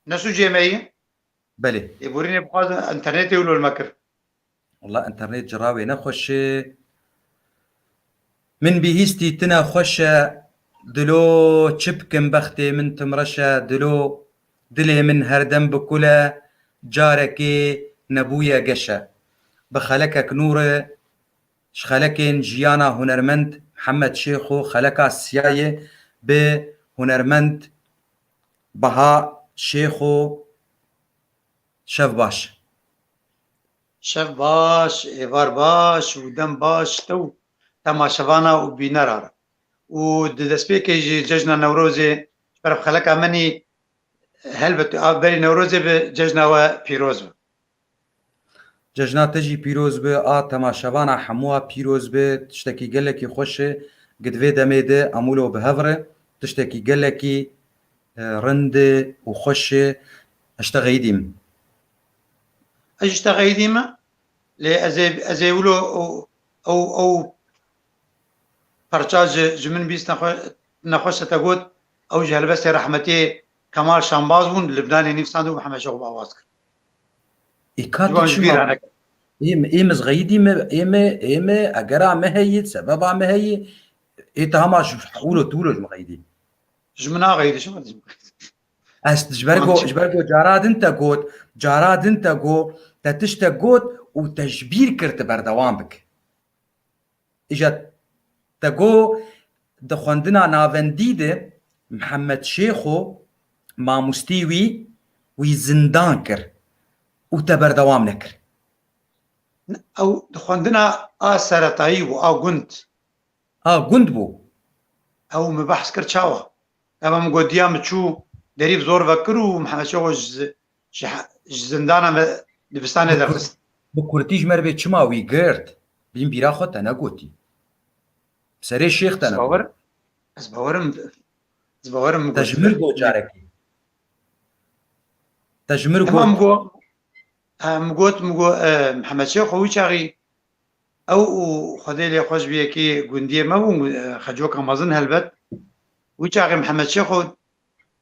نسو جامعية بله يبوريني بخواز انترنتي ولو المكر. والله انترنت جراوي نخوش من بيهستي تنا خوشة دلو تشبكن بختي من تمرشة دلو دلي من هردم بكلا جاركي نبويا قشة بخلكك نور شخلكين جيانا هنرمند محمد شيخو خلكا السياية بهنرمند بها شيخو شف باش شف باش ايفار باش ودم باش تو تماشفانا وبينرار ودسبيكي ججنا نوروزي برف خلك امني هلبت بري نوروزي بججنا وبيروز. ججنا تجي بيروز به تماشاوانا حموها بيروز به تشتكي قلكي خوشه قد في دميده امولو بهفره تشتكي قلكي رنده وخوشه اشتغيديم اجي تغيديما لي ازي ولو او برچاج جمن بيس نخوش تقول او جهل بس رحمتي كمال شامباز بون لبناني نفسان محمد شوقي بواسكر ايكاتو جوان تشما كبير انا. ايم صغيديم ايم اجرا مهي سببا مهي ايه تهمش حقولو تولو مغيدي جمنا غير شو است جبرجو جاراد انت قوت جاراد انت قو تتشتا قوت وتجبير كرت بردوام بك اجت تقو دخوندنا نافنديده محمد شيخو ما مستوي ويزندان كر وتبردوام نكر او دخوندنا سرطاي او قنت قندبو او مبحث كرتشاوا اما مقوديا متشو دريب زور فكرو محمد شوقي زندانا دبستاني درخست بكورتيج مربي تشما ويقرت بين بيرا خوتا نقوتي سري الشيخ تنقو زباورم تجمر مقود قو جاركي تجمر اما قوت مقود محمد شوقي ويشاغي او خدي لي خوش بيكي قنديه ما هو خجوك مازن هلبت ويشاغي محمد شوقي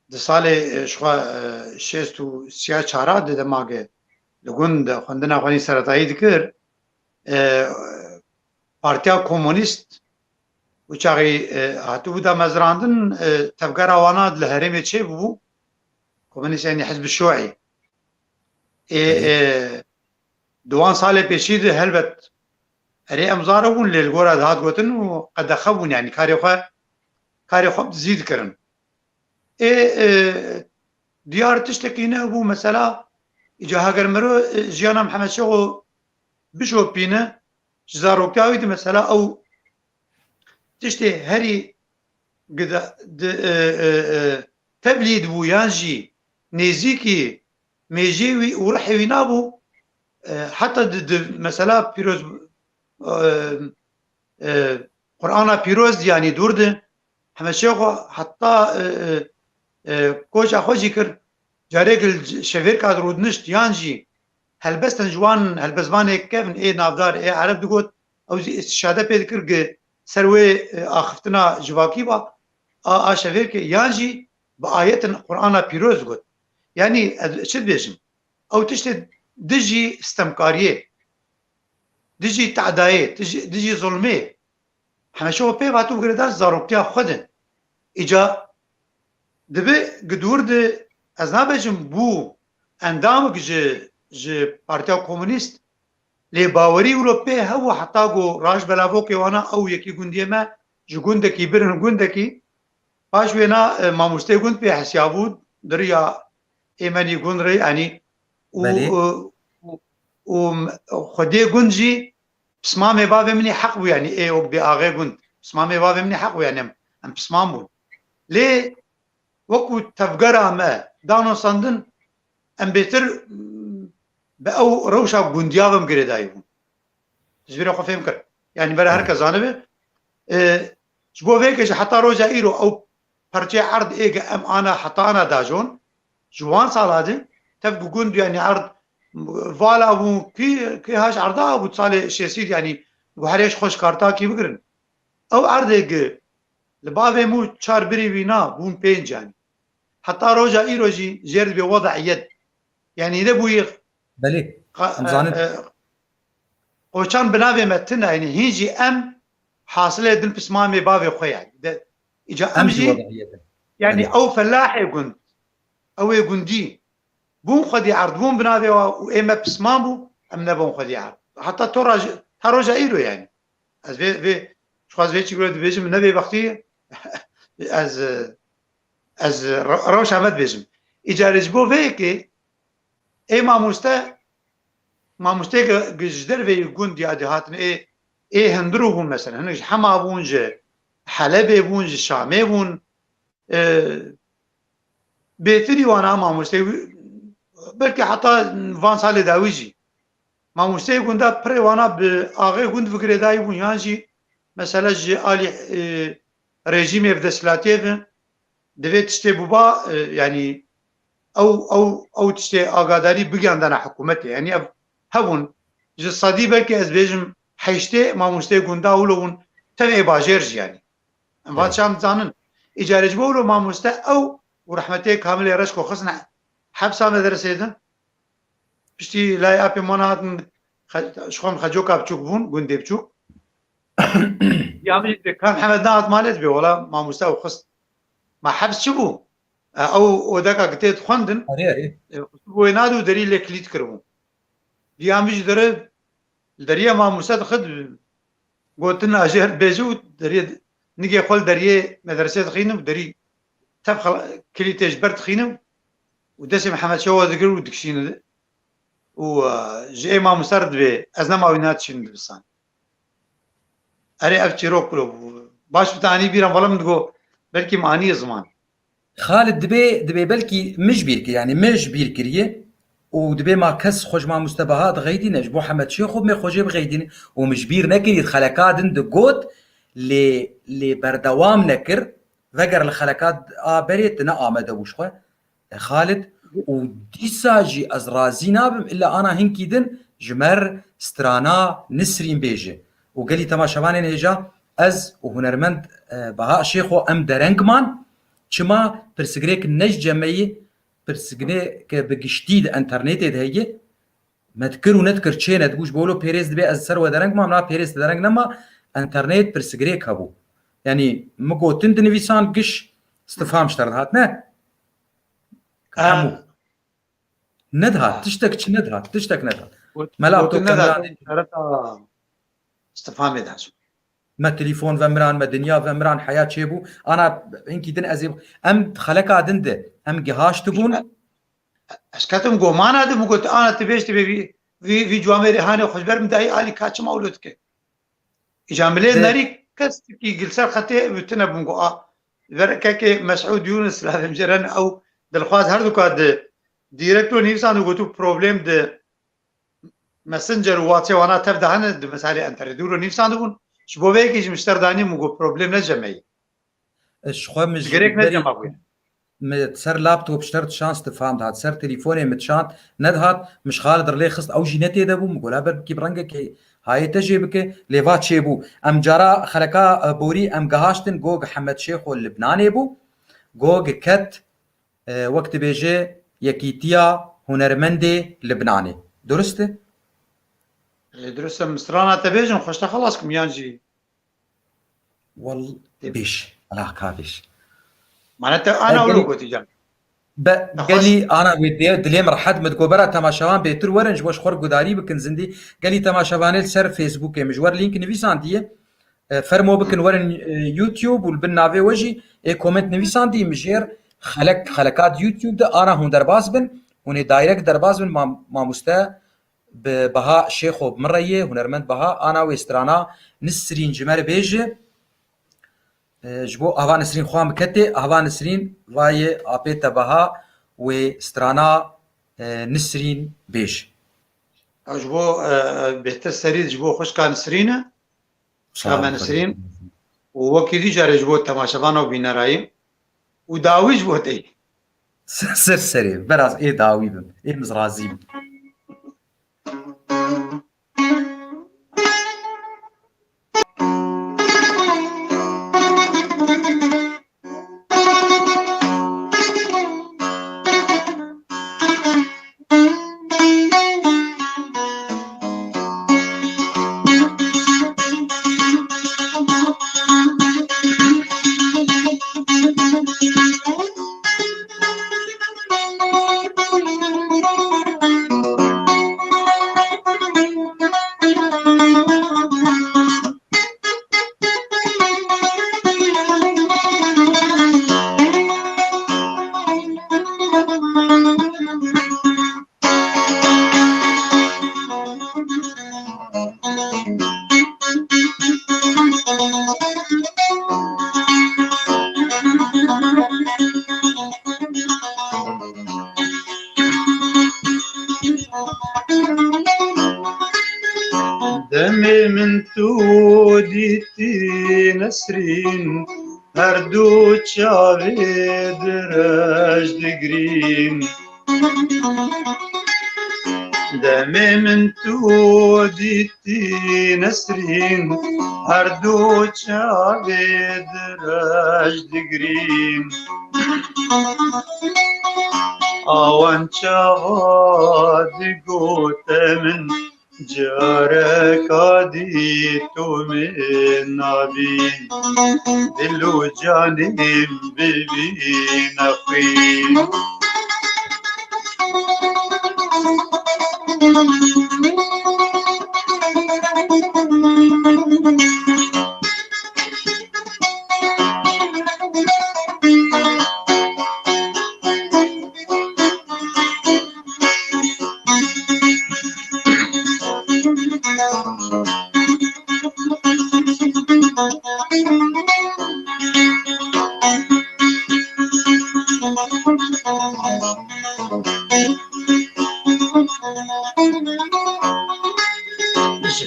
د سال شخوا شستو سیا چارا د دماغه لگوند خوندنا خوانی سرطایی دکر پارتیا کمونیست و چاقی هاتو بودا مزراندن تفقر اواناد لهرمي چه بو کمونیست يعني حزب الشيوعي دوان سال پیشی ده هلبت اري امزارون للغورا هات گوتن و قد خبون يعني كاري خب زيد كرن ديار تشتكينا ابو مثلا اجا هاگر مرو جيانا محمد شوقي بشو بينا جزاروكاوي دي مثلا او تشتي هري قد تبليد بو يانجي نيزيكي ميجيوي ورحي نابو حتى مثلا بيروز قرآن بيروز يعني دورد محمد شوقي حتى كوشا خوشي كر جاريك الشفير كاد رودنشت يانجي هلبستن جوان هلبزمان كيفن نافدار عرب دقوت او استشهاده بيذكر سروي اخفتنا جواكي با شفير كي يانجي بآيات القرآن بيروز قوت يعني شد بيجم او تشتد دجي استمكاريه دجي تعدايه دجي ظلميه حنا شو بي باتو قرداش زاروكتيا خدن اجا دبي قدور دي ازنابجم بو اندامك جي بارتيا كومونيست لي باوري اوروبي هو حتى جو راج بلافوكي وانا او يكي قنديه ما جو قندكي برن قندكي باش وينا ما مستي قند بي حسيابود دريا ايماني قندري يعني و خدي قندجي بسمامي بابي مني حق يعني اي وقدي اغي قند بسمامي بابي مني حق يعني ام بسمامون ليه وكو تفقرا ما دانو صندن ام بيتر بأو روشا قندياغم قريدايون تجبير اخو فهم كر يعني برا هركا زانبه جبو فيك حتى روجا ايرو او برجي عرض ايجا ام انا حتى انا داجون جوان صالادي تفقو قند يعني عرض فالا ابو كي هاش عرضا ابو تصالي شيسيد يعني وحريش خوش كارتا كي بقرن او عرض ايجا لبابي مو چار بري وينا بون بينج يعني حتى روجا إيروجي جيرد بوضع يد يعني إذا بويغ بله مزانت قوشان بنابي متنا يعني هيجي أم حاصلة دل بسمامي بابي خويا إجا أم جي يعني أو فلاح يقول أو يقندي بون خدي عرض بون بنابي وإما بسمامو أم نبون خدي عرض حتى تروجا إيرو يعني از في شخص فيتش يقول بيجم نبي بختي از روش عمد بيجم إجارج بو فيكي إيه ما مستا جدر في جندي عادي هاتن إيه هندروهم مثلا هنج حما بونج حلب بونج شامي بون بيتري وانا ما مستا بلكي حتى فان سالي داويجي ما مستا جندا بري وانا بآغي جند فكرة داي بون يانجي مثلا جي آلي ريجيمي في دسلاتيف دفيت تشتي بوبا يعني او تشتي آغاداري بگاندانا حكومتي يعني هون جي صدي بلكي از بيجم حيشتي ما مستا جندا ولون تبعي باجيرج يعني فات شام زانن إجارج بولو ما مستا او ورحمتي كامل رشكو خصنا حبسا مدرسيدن بشتي لا ابي منات شخون خجوكا بچوك بون گندي بچوك يامي كان محمد ناط مالت بي ولا ما مستوى خص ما حبس شبو او وداك قتيت خوندن وينادو دري لك ليت كربو يامي دريا ما مستد خد قلتنا اجر بيجو دري نجي قول دري مدرسه خينم دري تبخل كليتاج برد خينم ودسي محمد شو ذكر ودكشين وجاي ما مسرد بي ازنا ما وينات شين بسان اري ابتشيرو كلو باش بتاني بيرم ولا مدغو بلكي ماني زمان خالد دبي بلكي مش بيركي يعني مش بيركريه ودبي ما كس خوش ما مستبهات غيدين اجبو حمد شيخ ومي خوجي بغيدين ومش بير نكر الخلقات دقوت لي بردوام نكر ذكر الخلقات بريت نا امد وشخه خالد وديساجي ازرازي نابم الا انا هنكيدن جمر سترانا نسرين بيجي وقال لي تماشاوانين هجا از وهنرمند بها شيخو ام درنگمان چما پرسگریک نج جمعی پرسگریک بگشتید انترنت هایی متکر و نتکر چه ندگوش بولو پیرز دبی از سر و درنگ ما منا پیرز درنگ نما انترنت پرسگریک هبو يعني مقو تند نویسان قش استفهام اشترد هات نه ندهات تشتك ندهات تشتك ندهات ملابتو كمران استفهام يدهش ما تليفون فمران ما دنيا فمران حياة شيبو أنا إنكي دن أزيب أم خلقا دنده أم جهاش تبون أشكاتم قومان هذا مقول أنا تبيش تبي في جوامع رهانة خوشبر مدعي آلي كاتش مولودك إجاملين ناري كستكي جلسات خطيء بتنا بنقول ذركك مسعود يونس لازم جرن أو دلخواز هردو كاد ديركتور نيفسان وقتو بروبلم ده مسنجر واتساب وانا تبدا هن مثلا انت دورو نيفسان دون شبوبيكيش مشترداني مو بروبلم نجمعي شخو مش جريك نجمع سر لابتوب اشترت شانس تفهم هاد سر تليفوني متشانت ندهات مش خالد رلي خصت او جينتي دبو مقولا بركي برنگك هاي تجيبك ليفات شيبو ام جارا خلقا بوري ام قهاشتن جوج حمد شيخ اللبناني بو جوج كت وقت بيجي يكيتيا هنرمندي لبناني درسته درست مصرانا تبيجن خوشتا خلاصكم يانجي والله بيش لا كافيش معناته انا ولو قلت جان قال لي انا ودي دليم رحد متقبره تماشاوان بيتر ورنج واش خور قداري بكن زندي قال لي تماشاوان سر فيسبوك مجور لينك نيفيسان دي فرمو بكن ورن يوتيوب والبنافي وجي اي كومنت نيفيسان دي مجير خلقات يوتيوب ده انا هون درباس بن هون دايركت درباس بن ما مستا بها شيخو بمريه هنرمند بها انا ويسترانا نسرين جمر بيجي جبو اهوان نسرين خوام كتي اهوان نسرين واي ابيتا بها ويسترانا نسرين بيج جبو بهتر سريد جبو خوش كان نسرينه شغل نسرين ووكيدي جاري جبو تماشاوان وبينراي وداوي جبو تي سر سري براز ايه داوي بم ايه مزرازي دمي من توديتي نسرين هردو تشافي دراج دقرين دمي من توديتي نسرين هردو تشافي دراج دقرين آوان چاوا دگوت من جارك عديتو من نبين دلو جانب ببين أخين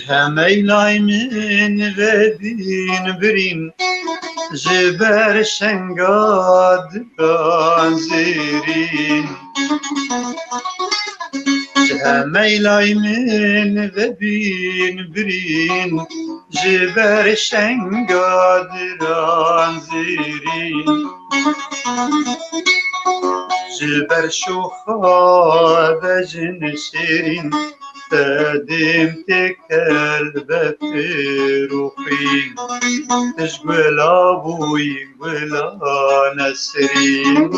هميلاي من بدين برين جبر شنقاد زيرين هميلاي من بدين برين جبر شنقاد زيرين جبر شوخا بجن شيرين تديم تكلب في روحي تشقل أبوي ولا نسرين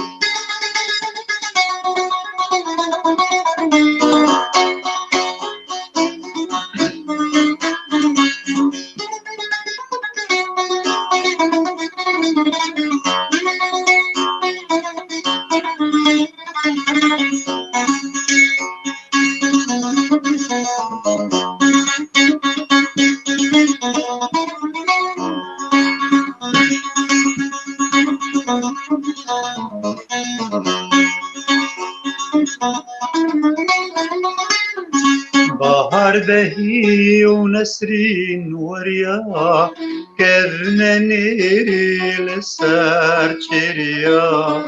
بهار بهي ونسرين وريا كذنا نيري لسار شريا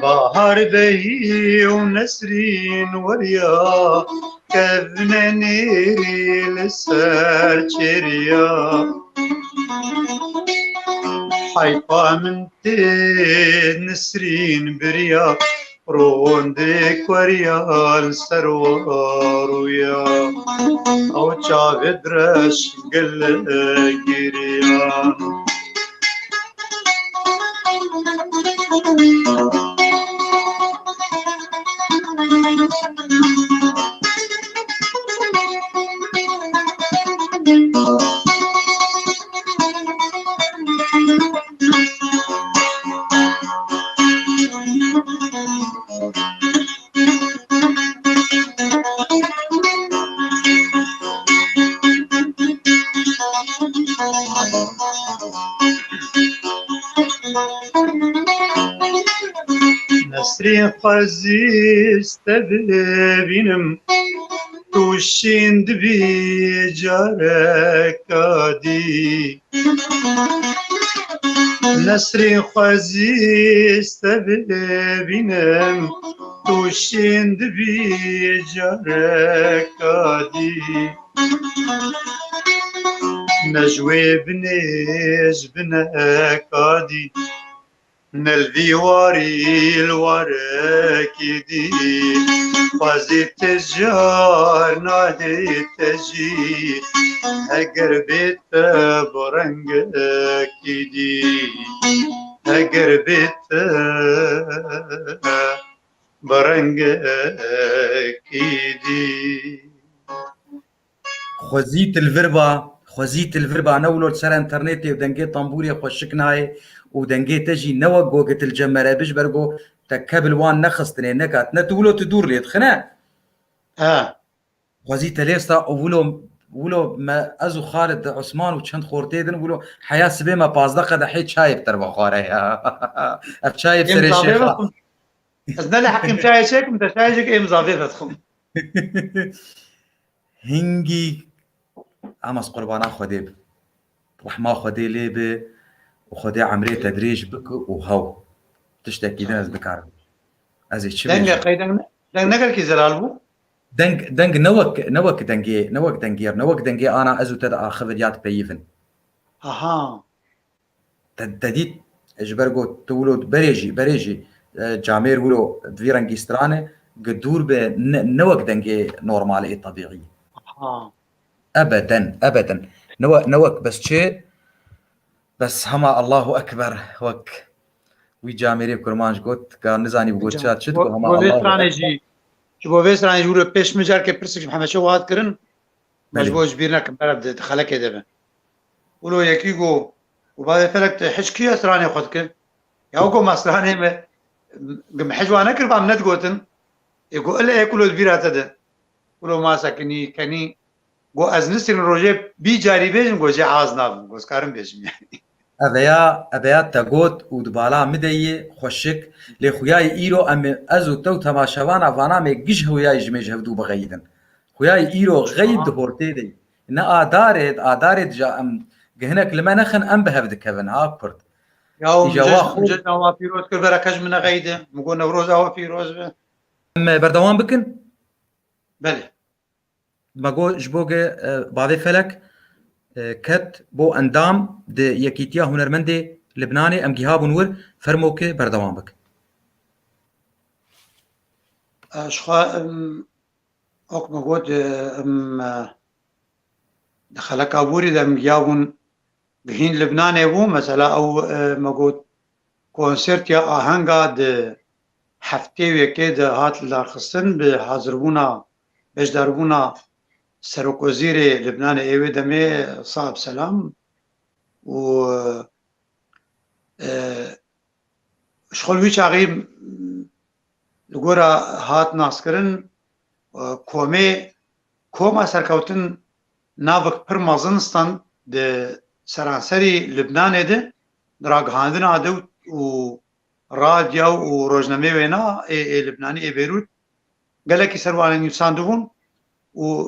بهار بهي ونسرين وريا كذنا نيري لسار شريا حيفا من تين نسرين بريا روندك وريال سروار ويا او شافد رش قل جريان نسرين خزيز تبينم توشين دبي جارك عدي نسرين خزيز تبينم توشين دبي جارك عدي نجوي بنيج بناك عدي نلفي واري الوراك دي فازي تجار نادي تجي هجر بيت برنجك دي هجر بيت برنجك دي خوزيت الفربا نولو سر انترنتي ودنگي طنبوري خوشكناي ودنگی تجی نوک گو گت الجمره بش برگو تکبل وان نخستنه نکات نتولو تدور لید خنه خوزی تلیستا ولو ما ازو خالد عثمان وچند خورته دن ولو حياة سبي ما 15 قدحه چای بتر بخوره اف چای بسر امضافه الشيخ بخم از نلی حکیم چای چکم تا چای چک امضافه بخم هنگی امس قربانا خودی رحمه خودی لیبه وخودي عمري تدريج بك وهو تشتكي دنز بكار ازي دنگ تشبيج قیدن دنگ نگر کی زلال بو دنگ نوك دنگي انا ازو تدعى خبريات بيفن اها تديت اجبرغو تولود بريجي جامير ولو فيرانجي سترانه قدور نوك دنگي نورمالي طبيعي اها ابدا نوك بس شيء بس هما الله اكبر وك وی جامری کرمانش گوت که نزانی بگوت چات شد که هما الله اکبر جبو ویسرانی جورو پیش مجار که پرسش محمد شو واد کرن مجبوج بيرنا كبرد خلك دبن ولو يكيغو وبعد فلك حشكي اسراني خدك ياوكو مسراني ما محجوانا كربا من تقوتن يقول الا ياكلوا البيرات ده ولو ما سكني كني جو ازنس الروجي بي جاري بيجن جو جي عازنا جو سكارم بيجن يعني ابيا تاغوت ودبالا مدي خوشك لخوياي ايرو ام ازو تو تماشاوانا فانا مي جيش هوياي جميج هفدو بغيدن خوياي ايرو غيد هورتي دي نا ادارت جا ام جهنك لما نخن ام بهفد كفن هاكورد ياو مجد نوا فيروز كل بركج من غيده مقول نوروز او فيروز ام بردوان بكن بله ماغو جبوغ بعد فلك كت بو اندام د يكيتيا هنرمندي لبناني ام جهاب نور فرموك بردوان بك اشخا اوك مقود دخلك ابوري دم جاون بهين لبناني بو مثلا او مقود كونسرت يا آهنگا د هفته ويكي د هات لارخصن بحاضربونا بجداربونا سرک وزیر لبنان ایوه دمه صاحب سلام و شغل وی چاقی لگورا هات ناس کرن کوما سرکوتن ناوک پر مازنستان ده سرانسری لبنان ده دراغهاندن آده و رادیو و روزنامه وینا لبنانی ای بیروت گلکی سروان انسان دوون و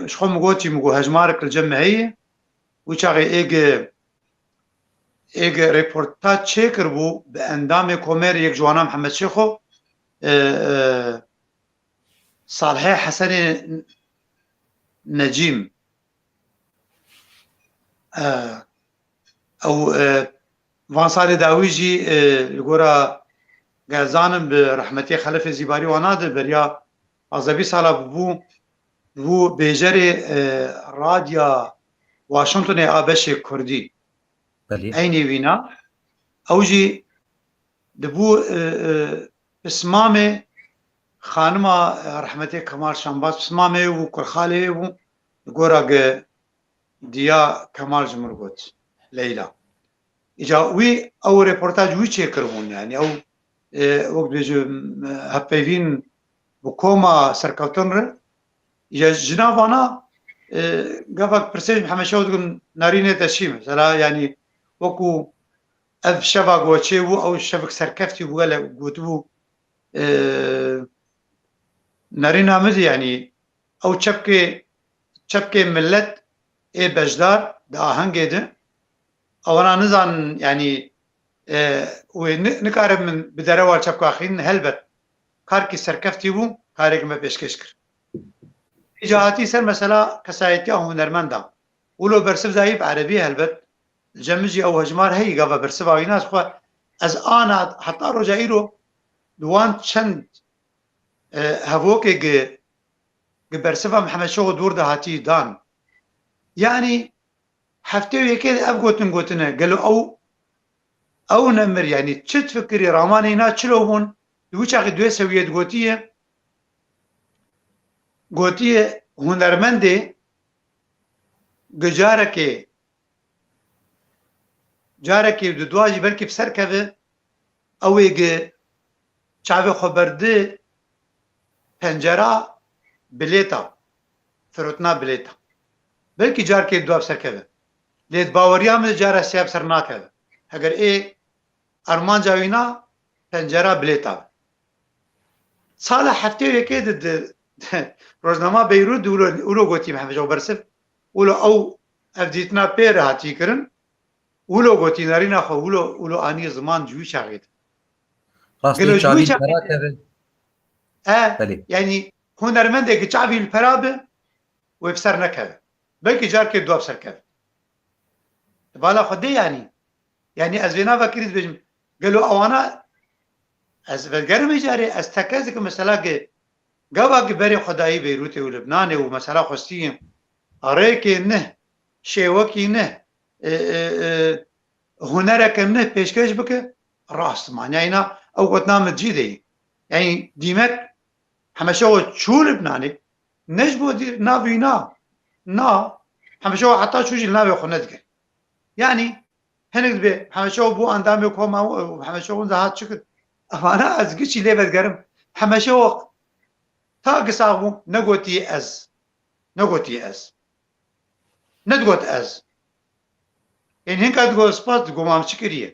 شخو مگوتی مگو هجمارك الجمعية وشاغي ايج ريبورتات شيكر بو باندام كومير يك جوانا محمد شيخو صالحي حسن نجيم او فانصاري داويجي الجورا غازان برحمتي خلف زيباري ونادر بريا عزبي صالح بو بيجري راديو واشنطن آبش كردي عيني وينا اوجي دبو اسمامي خانما رحمتي كمال شامباس اسمامي وكرخالي وغورا ديا كمال جمرغوت ليلى اجا وي او ريبورتاج وي تشيكرون يعني او وقت بيجو هبيفين بكوما سركوتنر يا جنابانا قفك برسيج محمد شاود قم نارينه تشيم مثلا يعني وكو اف شبك وتشيو او شبك سركفتي ولا قوتو نارينا مز يعني او شبكه ملت اي بجدار دا هنگيده او انا نزان يعني ونقارب من بدروال شبكه اخين هلبت كاركي سركفتي بو كارك ما بيشكشكر إجاهاتي سر مثلا كسايتيا هنرمندا ولو برسف زايب عربي هلبت الجمجي أو هجمار هي قابا برسفا ويناس خوا از آنا حتى رجائيرو دوان چند هفوكي برسفا محمد شوغ دور دهاتي دان يعني حفتيو يكيد أب قوتنا قالوا أو نمر يعني تشت فكري راماني نا چلو هون دوچ اخي دوه سويت گوتیه هنرمنده گجاره که جارێکی دواژی بەرکی سەرکەوێ ئەوێگە چاوێ خۆ بەردە پەنجەرا بلێتە فرۆتنا بلێتە بەرکی جارکێ دوا سەرکەوێ لێت باوەریان من جارە سێب سەر ناکەوێ ئەگەر ئێ ئەرمانجاوینا پەنجەرا بلێتە ساڵە هەفتەیەکێ ڕۆژنامە بەیروت ولۆ گوتی هەمەژە بەرسف ولۆ ئەو ئەفدیتنا پێرە هاتیکردن ولۆ گوتی نەرینە خۆ ولۆ ئانی زمان جووی چاغێت یعنی هونەرمەندێکی چاوی پەرا بێ وێ بسەر نەکەوێ بەلکی جارکێ دوا بسەرکەوێ بالا خودێ یعنی ئەس وێ ناڤەکریت بێژم گەلۆ ئەوانە ئەس بەگەرمی جارێ ئەس تەکەزێکە مەسەلاگە گاواگە بەرێ خۆدایی بەیروتێ و لبنانێ و مەسەلا خۆستیە ئەڕێکێ نه شێوەکی نه هونەرەکەم نه پێشکەش بکە ڕاستمانیاینا ئەو گوتنامە جیدەی یعنی دیمەک هەمەشەوە چوو لبنانێ نەش بۆ ناوینا نا هەمەشەوە حتا چوژی ناوێ خۆ نەدگەر یعنی هەنێک بێ هەمەشەوە بۆ ئەندامێ کۆما هەمەشەوە هات چ کرد ئەوانە ئەزگچی لێ بەدگەرم هەمەشەوە تا گساغ بوو نەگوتی ئەز نەدگوت ئەز یعنی هێنکات دگۆ سپاس دگۆ مام چ کردیە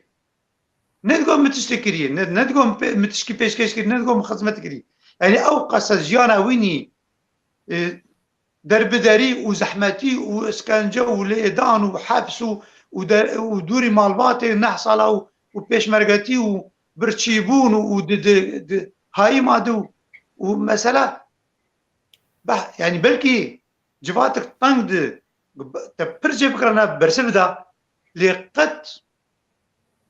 نەدگۆ متشتێ کردیە نەدگۆ متشکی پێشکەش کرد نەدگۆ خزمەت کردی یعنی ئەو قەسە ژیانە وینی دەربدەری و زەحمەتی و ئسکەنجە و لێدان و حەبس و دووری ماڵباتێ نەح ساڵا و پێشمەرگەتی و برچیبوون و هایی مادە و مەسەلا یعنی بەلکی جواتێک تەنگ تە پرجێ بکڕانە بەرسە بدا لێ قەت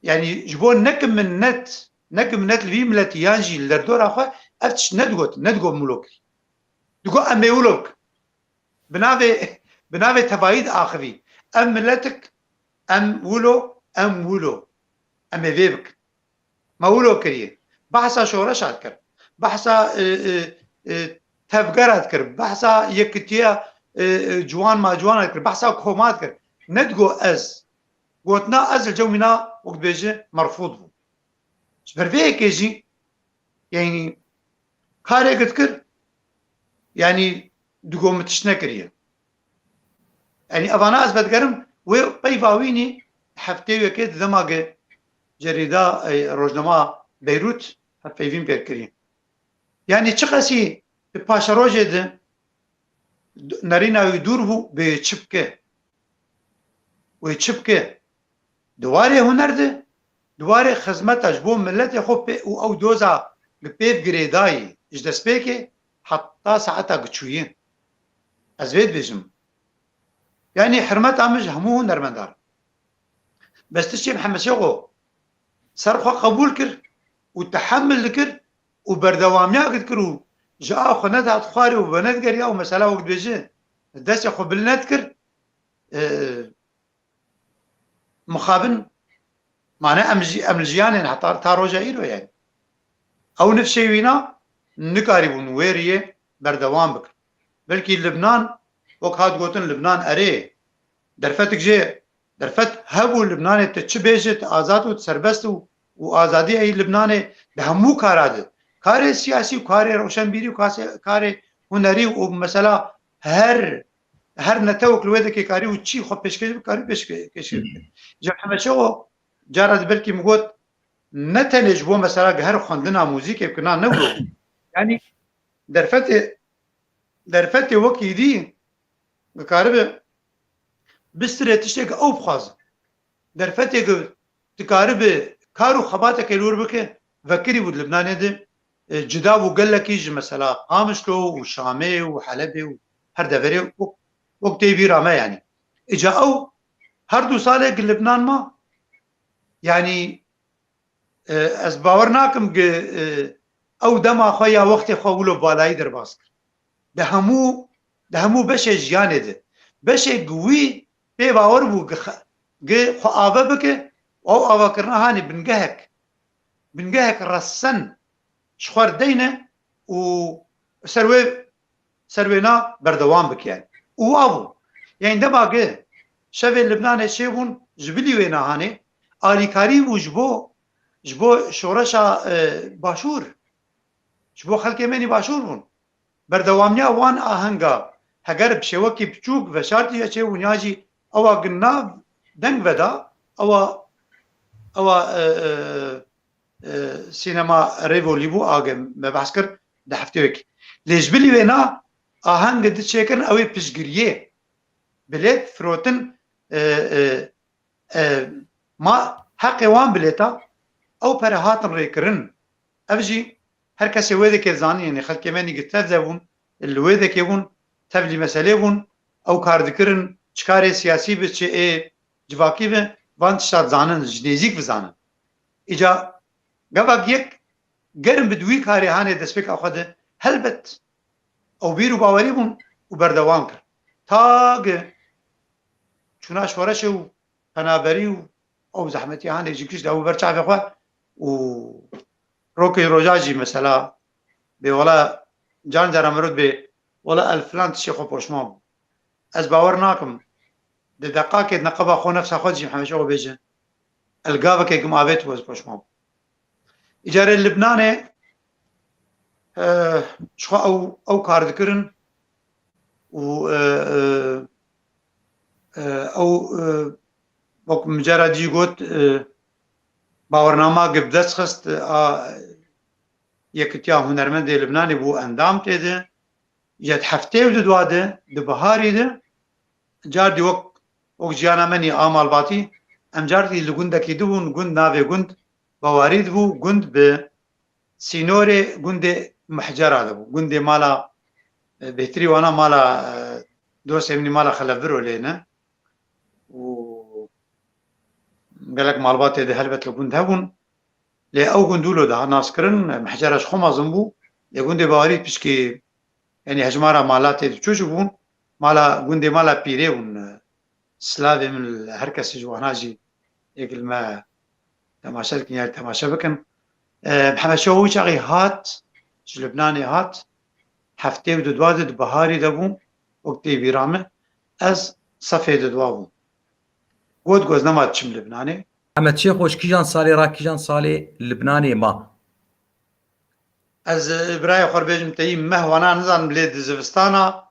یعنی ji bo nekim minnet li vî miletiyan jî li derdora xwe ev tiş nedgot mûlo kirî digot em ê wilo bikin bi navê tevahî de axivî em milletik em wilo em ê vê bikin me wilo kiriye behsa şoreşa dikir behsa tevgera dikir behsa yekitiya ciwan maciwana dikir behsa koma dikir nedigot ez gotina ez li cewmîna wek dibêje merfûd bû ji ber vê yekê jî yani kareke dikir yani digot min tiş nekiriye yani evana ez vedigerim wê peyva wînî heftê wekê di demagê cerîda rojnama Beyrût hev peyvîn pêr kiriye yani çi qesî di paşerojê de nerîna wî dûr bû bê çi bike wê çi bike Diwarê huner de diwarê xizmeta ji bo milletê xwe û ew doza li pêv girêdayî ji destpêkê heta saeta giçûyî ez vê dibêjim yani hirmeta min ji hemû hunermendan bes tiştê hemşewo ser xwe qebûl kir û tehemmül dikir û berdewamiya dikir û ji a xwe nedat xwarê û venedgeriya û mesela wek dibêje destê xwe bil nedkir مخابن معناه ام الجيانين حتى تا روجا ايرو يعني او نفسي وينا نكاري ونويريه بردوام بك بلكي لبنان وك هاد قوتن لبنان اري درفتك جي درفت هبو لبنان تشبيجت ازاد وتسربست وازادي اي لبنان بهمو كاراد كاري سياسي وكاري روشنبيري وكاري هنري ومثلا هر نتوك لويدك كاري وتشي خو بيشكش كاري بيشكش جا حمشو جارد بلكي مقول نتنج بو مثلا هر خوندنا موزيك كنا نورو يعني درفتي وكي دي كارب بستري تشتك او بخاز درفتي تكارب كارو خباتك لور بك فكري بود لبنان ده جدا وقال لك يجي مثلا قامشلو وشامي وحلبي وهر دفري وقت بيرا ما يعني اجا او هر دو سالك لبنان ما يعني از باور ناکم او دما خویا وقت خولو بالای در باس ده همو بشه جیانه ده بشه گوی به باور بو گ خو آوا بکه او آوا کرنا هانی بنگهک رسن شخور دینه و سروینا بردوام بکیان او ابو يعني دما گ شوی لبنان شیبون جبلی وینا هانی آلیکاری بوو ji bo şoreşa başûr ji bo xelkê me nî başûr bûn berdewamiya wan ahenga heger bi şêwekî biçûk veşartiye çê wînya jî ewa ginnav deng veda ewa sînema rêvolî bû agê me behs kir di hefteyekî lê ji bilî wê na ahengê di çêkirin ew ê piştgiriyê bilêt firotin ma heqê wan bilêta ew pere hatin rêkirin ev jî her kesê wê dikê zanî yani xelkê me nî tev zebûn li wê dikê bûn tevlî meselê bûn ew kar dikirin çikarê siyasî bi çi ê civakî bi van tişta zanin ji nêzik bizanin îca gevek yek gerin bi dûî karê hanê destpêka xwe de helbet ew bîr û bawerî bûn û berdewam kir ta çûna şoreşê û penaberî û ew zehmetî hanê jî kişt ew ber çavê xwe û rokê roja jî mesela bê wala can caran mirov bê wala el filan tişê xwe poşman bû ez bawer nakim di deqakê neqeba xwe nefsa xwe jî hemeşe xwe bêje el gavekê kim avêt û ez poşman bûm îca rê Libnanê ji xwe ew kar dikirin û ew wek min cara dî got bawernama bi dest xist a yekîtiya hunermendê Libnanê bû endam têde ya heftê û di dwa de di biharê de car dî wek jiyana me nî a malbatî em car dî li gundekî dibûn gund navê gund bawarî dibû gund bi sînorê gundê mihcera dibû gundê mala bêhtirî wana mala dostê min mala Xelevbir lê ne û gelek malbatê de helbet li gund hebûn lê ew gundûlo daha naskirin mihcera ji xwe mezin bû lê gundê bawerî piştî yani hejmara malatê di çû bûn mala gundê mala pîrê bûn slavê min her kesî ji wana jî êkil me temaşe dikin ya temaşe bikin hemeşe wî çaxî hat ji Libnanê hat heftê û di dwa de di biharê de bûm wek tê bîra me ez sefê di dwa bûm got goz nema diçim Libnanê Hemed Çêxoş kîjan salê ra kîjan salê Libnanê ma ez birayê xwe bêjim te yî meh wana nizanim lê di zivistana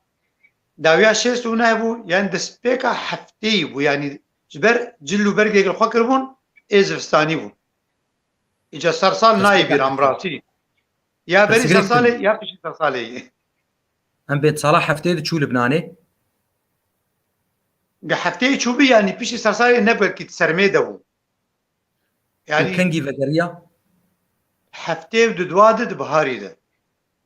dawiya şêst û ne bû yani destpêka hefteyî bû yani ji ber cil û bergekî xwe kiribûn ê zivistanî bûn îca ser sal nayê bîram rastî ya berî ser salê ya piştî ser salê yê em bêt sala hefteyê diçû Libnanê bi hefteyê çûbî yani piştî ser salê ne belkî sermê de bû yani kengî vegeriya heftê û di dwa de di biharê de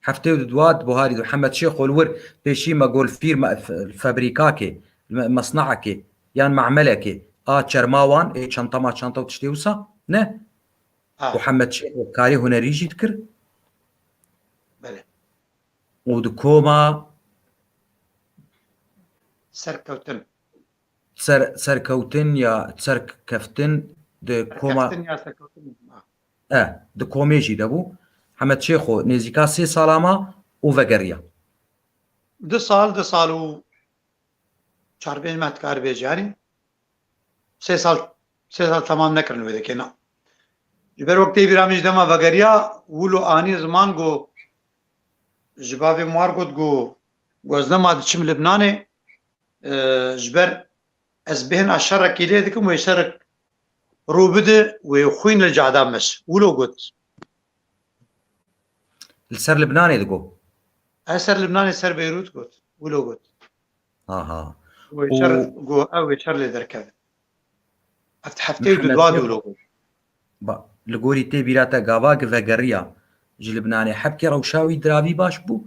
heftê û di dwa di buharî de Hemed Çêxo li wir pêşî me gol fîrma febrîkakê mesnahekê yan memelekê a çerma wan ê çantama çanta û tiştê wisa ne û Hemed Çêxo karê hunerî jî dikir bele û di koma serkewtin serkewtin ya serkeftin di koma serkeftin ya serkewtin di komê jî de bû Hemed Çêxo nêzîka sê sala ma û vegeriya di sal û çar pênc meh dikar bêje yani sê sal temam nekirin wê dekê na ji ber wek tê bîra min ji dema vegeriya wilo anî ziman got ji bavê war got goz nema diçim Libnanê ji ber ez bêhna şerekî lê dikim wê şerek rû bide wê xwîn li cada mes wilo got li ser Libnanê digo ez ser Libnanê ser Beyrût got wilo got aha wê şer got ew wê şer lê derkeve heftê û di dwa de wilo got li gorî tê bîra te gavak vegeriya ji Libnanê hepkê rewşa wî diravî baş bû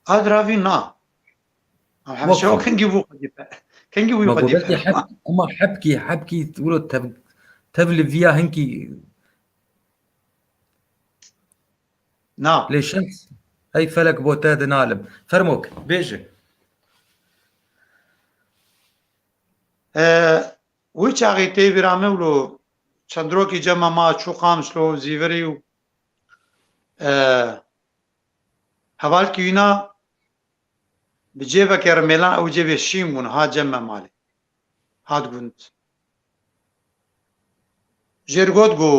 a diravî na hemeşe o kengî bû kengî wî xwedî ema hepkî wilo tev li vîya hinkî na lê şems hey felek bo te dinalim fermok bêje wî çaxî tê bîra me wilo çendrokî cema ma çû Qamşlo Zîvirî û hevalkî wîna bi cêvekê remêlan ew cêvê şîn bûn ha cem me malê هات گوند جێر گوت گۆ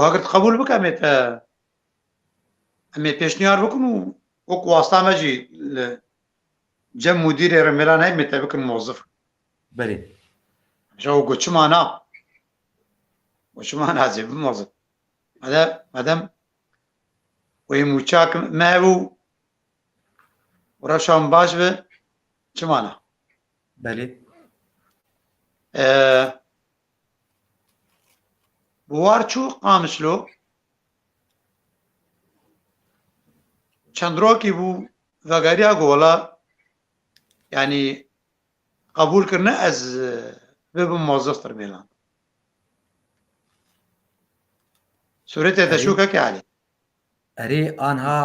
هەگرت قبول بکە ئەمێ پێشنیار بکن و وەکو واستامەجی لە جەم مدیرێ رەمێلان هەیمێتە بکن مۆزف بەێ ژەو گوچمانە وچمان هازێ بمۆزف مەدەم وەی موچاکم مەبوو ڕەشان باش بێ چمانە بەێ بوار چوو قامشلۆ چەند ڕۆکی بوو ڤەگەریا گۆڵە ینی قبولکردنە ئەز ببم مۆزفتر مێلان سوورەتێ دەشوکەکە علی ئەرێ ئانها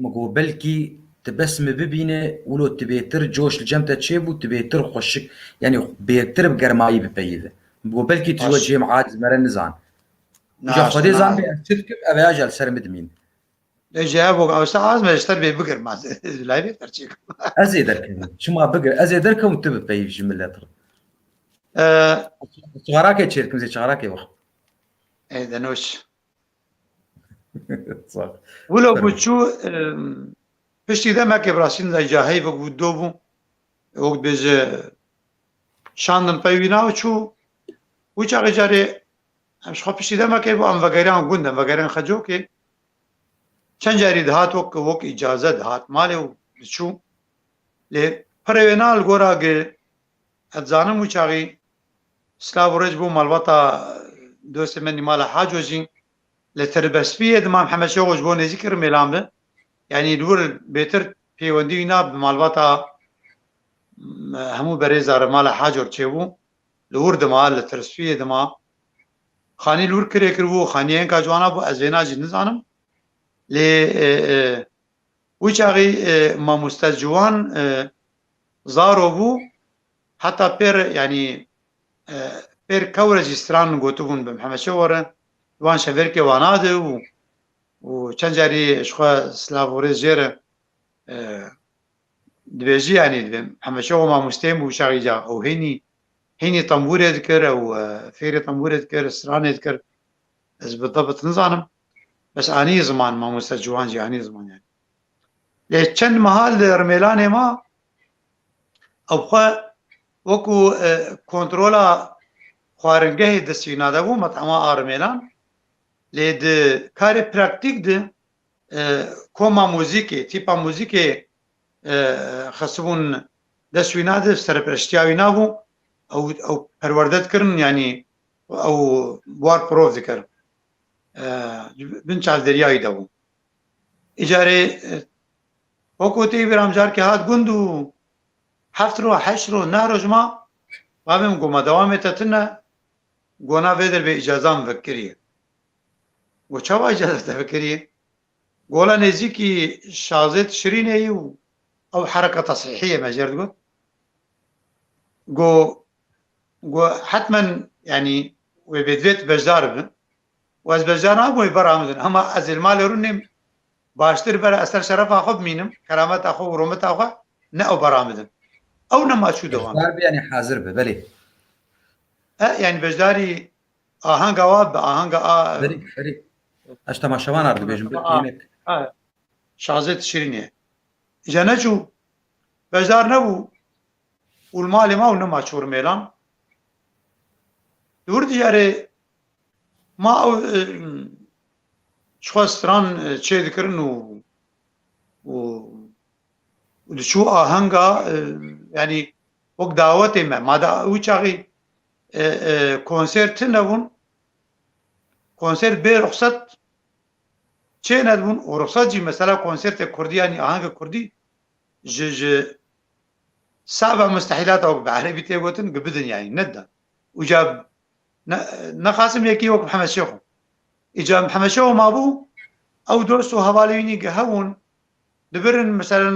مگۆ بەلکی تبەسمە ببینێ ولۆ تبێتر جۆش جەمتە چێ بوو تبێتر خۆشک ینی بێتر گەرمایی بپەیدە بۆ بەلکی تروە جێم عادزمەرە نزان خودێ زان ئەڤژال سەر بدمین لەژیا بۆ ئەوستا ئازمە شتەر بێ بگەرما لای بێ دەرچێک ئەزێ دەرکەین چما بگەر ئەزێ دەرکەم تو بپەیژ ملەتر چغاراکێ چێرکم زێ چغاراکێ وەخت دەنۆش ولو بچوو پشتی دەمەکێ بڕاستین دەجاهەی بەگو دۆ بوو وەک بێژە شاندن پەیوی ناو چوو و چاقی جارێ ئەمشخوا پشتی دەمەکەی بۆ ئەم ڤەگەریان گوندە ڤەگەریان خەجۆکێ چەند جاری دەهات وەک ئیجازە دەهات مالێ و بچوو لێ پەرەوێنال گۆراگێ ئەتزانم و چاغی سلااو ڕێژ بوو مەڵبەتە دۆستێ منی مالە حاجۆژین لە تربەسپیە دمام حەمەشە خۆش بۆ نێزی کرد مێلان بێ ینی دوور بێتر پەیوەندی نا مالبەتە هەموو بەرێزارە مالە حاجۆر چێبوو لەور دەما لە ترسپیە دەما خانی لور کرێ کرد بوو خانیەن کا جوانە بوو ئەز وێناجی نزانم لێ وی چاغی مامۆستا جوان زارۆ بوو حتا پێر ینی پێر کەو رەجیستران گوتبوون بم حەمەشە وەرە وان شەڤێرکێ وانادە و چەند جاری شخوا سلااوڕێز ژێرە دبێژی ینی دبێم حەمەشە وە مامۆستێم بوو شاغیجا ئەو هینی تەمبورێ دکرد ئەو فێری تەمبورێ کرد سرانێت کرد ئەس بەدەبت نزانم بەس ئانی زمان مامۆستا جوانجی ئانی زمانیان لێ چەند مەهال لە رمێلانێ ما ئەوخوا وەکو کۆنترۆلا خواردنگەهی دەستوینادە بوو مەتەما ئارمێلان لێ کارێ پراکتیک د کۆما موزیکێ تیپا موزیکێ خەسبوون دەستوینادە سەرپەرشتیاوی نابوو ئەو پەروەردەتکردن ینی ئەو بوار پرۆڤ دکرد بن چال دەریایی دەبوو ئیجارێ وەکو تێی بێرامجارکە هات گوند و هەفت ڕۆ حەشت ڕۆ نارۆژما بابێم گۆمە دەوامێتە تنە گۆنا vê derbê îcazan vekiriye go çawa îcazet vekiriye gola nêzîkî şazet şirîneyî û ew hereketa sihîye me jêr digot go hetmen yanî wê bêdivêt bejdar bibin û ez bejdar nabûm wê beramidin hema ez ê li malê rûnêm baştir bere ez ser şerefa xwe bimînim kerameta xwe û rometa xwe ne ew beramidin ew nema çû dewam yani hazır be belê yani bejdarî ahenga wa bi ahenga eş temaşevan ar dibêjin şazet şirînê îja neçû bejdar nebû û li malê ma û nema çû rmêlan li wir diyarê ma ew çixwe stran çê dikirin û diçû ahenga yanî wek dawetê me mada wî çaxî konser tune bûn konser bê rixset çê nedibûn û rixset jî mesela konsertê kurdî yanî ahenga kurdî ji saba mustehîlata wek bi erebî tê gotin bidin yanî neddan û ca nexwasim yekî wek Mihemed Şêxo îca Mihemed Şêxo mabû ew dost û hevalê wînî gihebûn dibirin mesela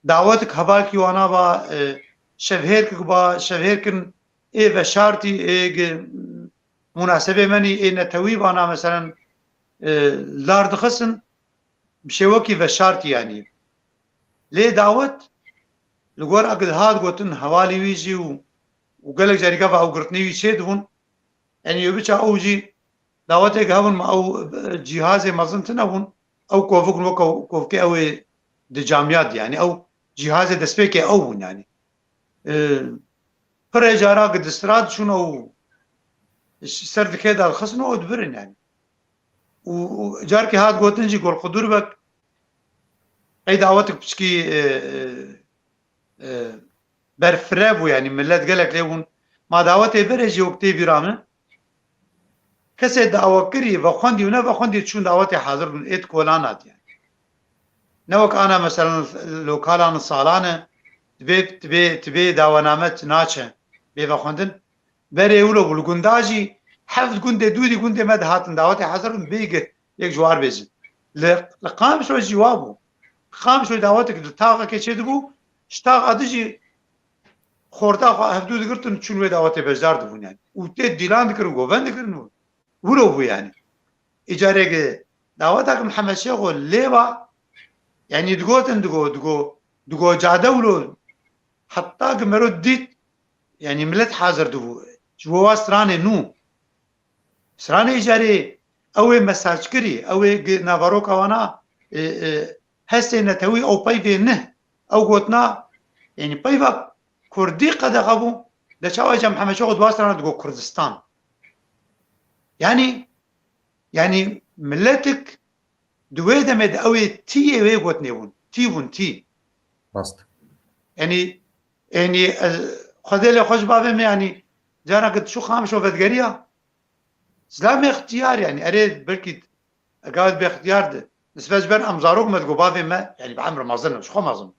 dawetik hevalkî wana ba şevhêrkik ba şevhêrkin ê veşartî ê münasebê menî ê netewî vana mesela lar dixistin bi şêwekî veşartî yanî لي دعوت لغور اقد هاد قوتن حوالي ويجي وقالك جاري كفا او قرطني ويشيدون يعني يبيتشا اوجي دعوتك هون او جهاز مزنتنا هون او كوفك نوكو كوفكي او دي جامعات يعني او جهاز دسبيكي او يعني فرجارا قد استراد شنو سرد كده الخصنو ودبرن يعني وجاركي هاد قوتنجي قول قدور بك اي دعوتك بشكي برفرابو يعني ملت قالك ليون ما دعوتي برجي وقتي برامه كسي دعوة كري بخوندي ونا بخوندي تشون دعوتي حاضر من ايد كولانات يعني نوك انا مثلا لو كالان الصالانه تبي داوانامت ناچه بي بخوندن بري ولو بالگنداجي حفظ گنده دودي گنده مد هاتن دعوتي حاضر بيجي يك جوار بيزن لقام شو جوابه قام شو دعوتك الطاقه كيشدبو اشتاق ادجي خورتا هفدود قرتن شنو دعوتي بجار دبون يعني وتي ديلان دكرن گوبند دكرن ولو بو يعني اجاري دعوتك محمد شيخو ليبا يعني دقوتن دقو جادولو حتى قمرو ديت يعني ملت حاضر دبو جوا سرانه نو سرانه اجاري او مساج كري او نافارو كوانا هسه نتوي او بايفي نه او قوتنا يعني بايفا كردي قد غبو ده شاوجا محمد شيخو دواسرانه دقو كردستان يعني ملتك دويدا مد اوي تي وي قوتنيون تي راست يعني خذيلي خوش بابم يعني جانا قد شو خامش وفدقريا سلام اختيار يعني اريد بركي قاعد باختيار ده نسبة جبر امزاروك ما تقول بابم ما يعني بعمر ما ظن شو ما ظن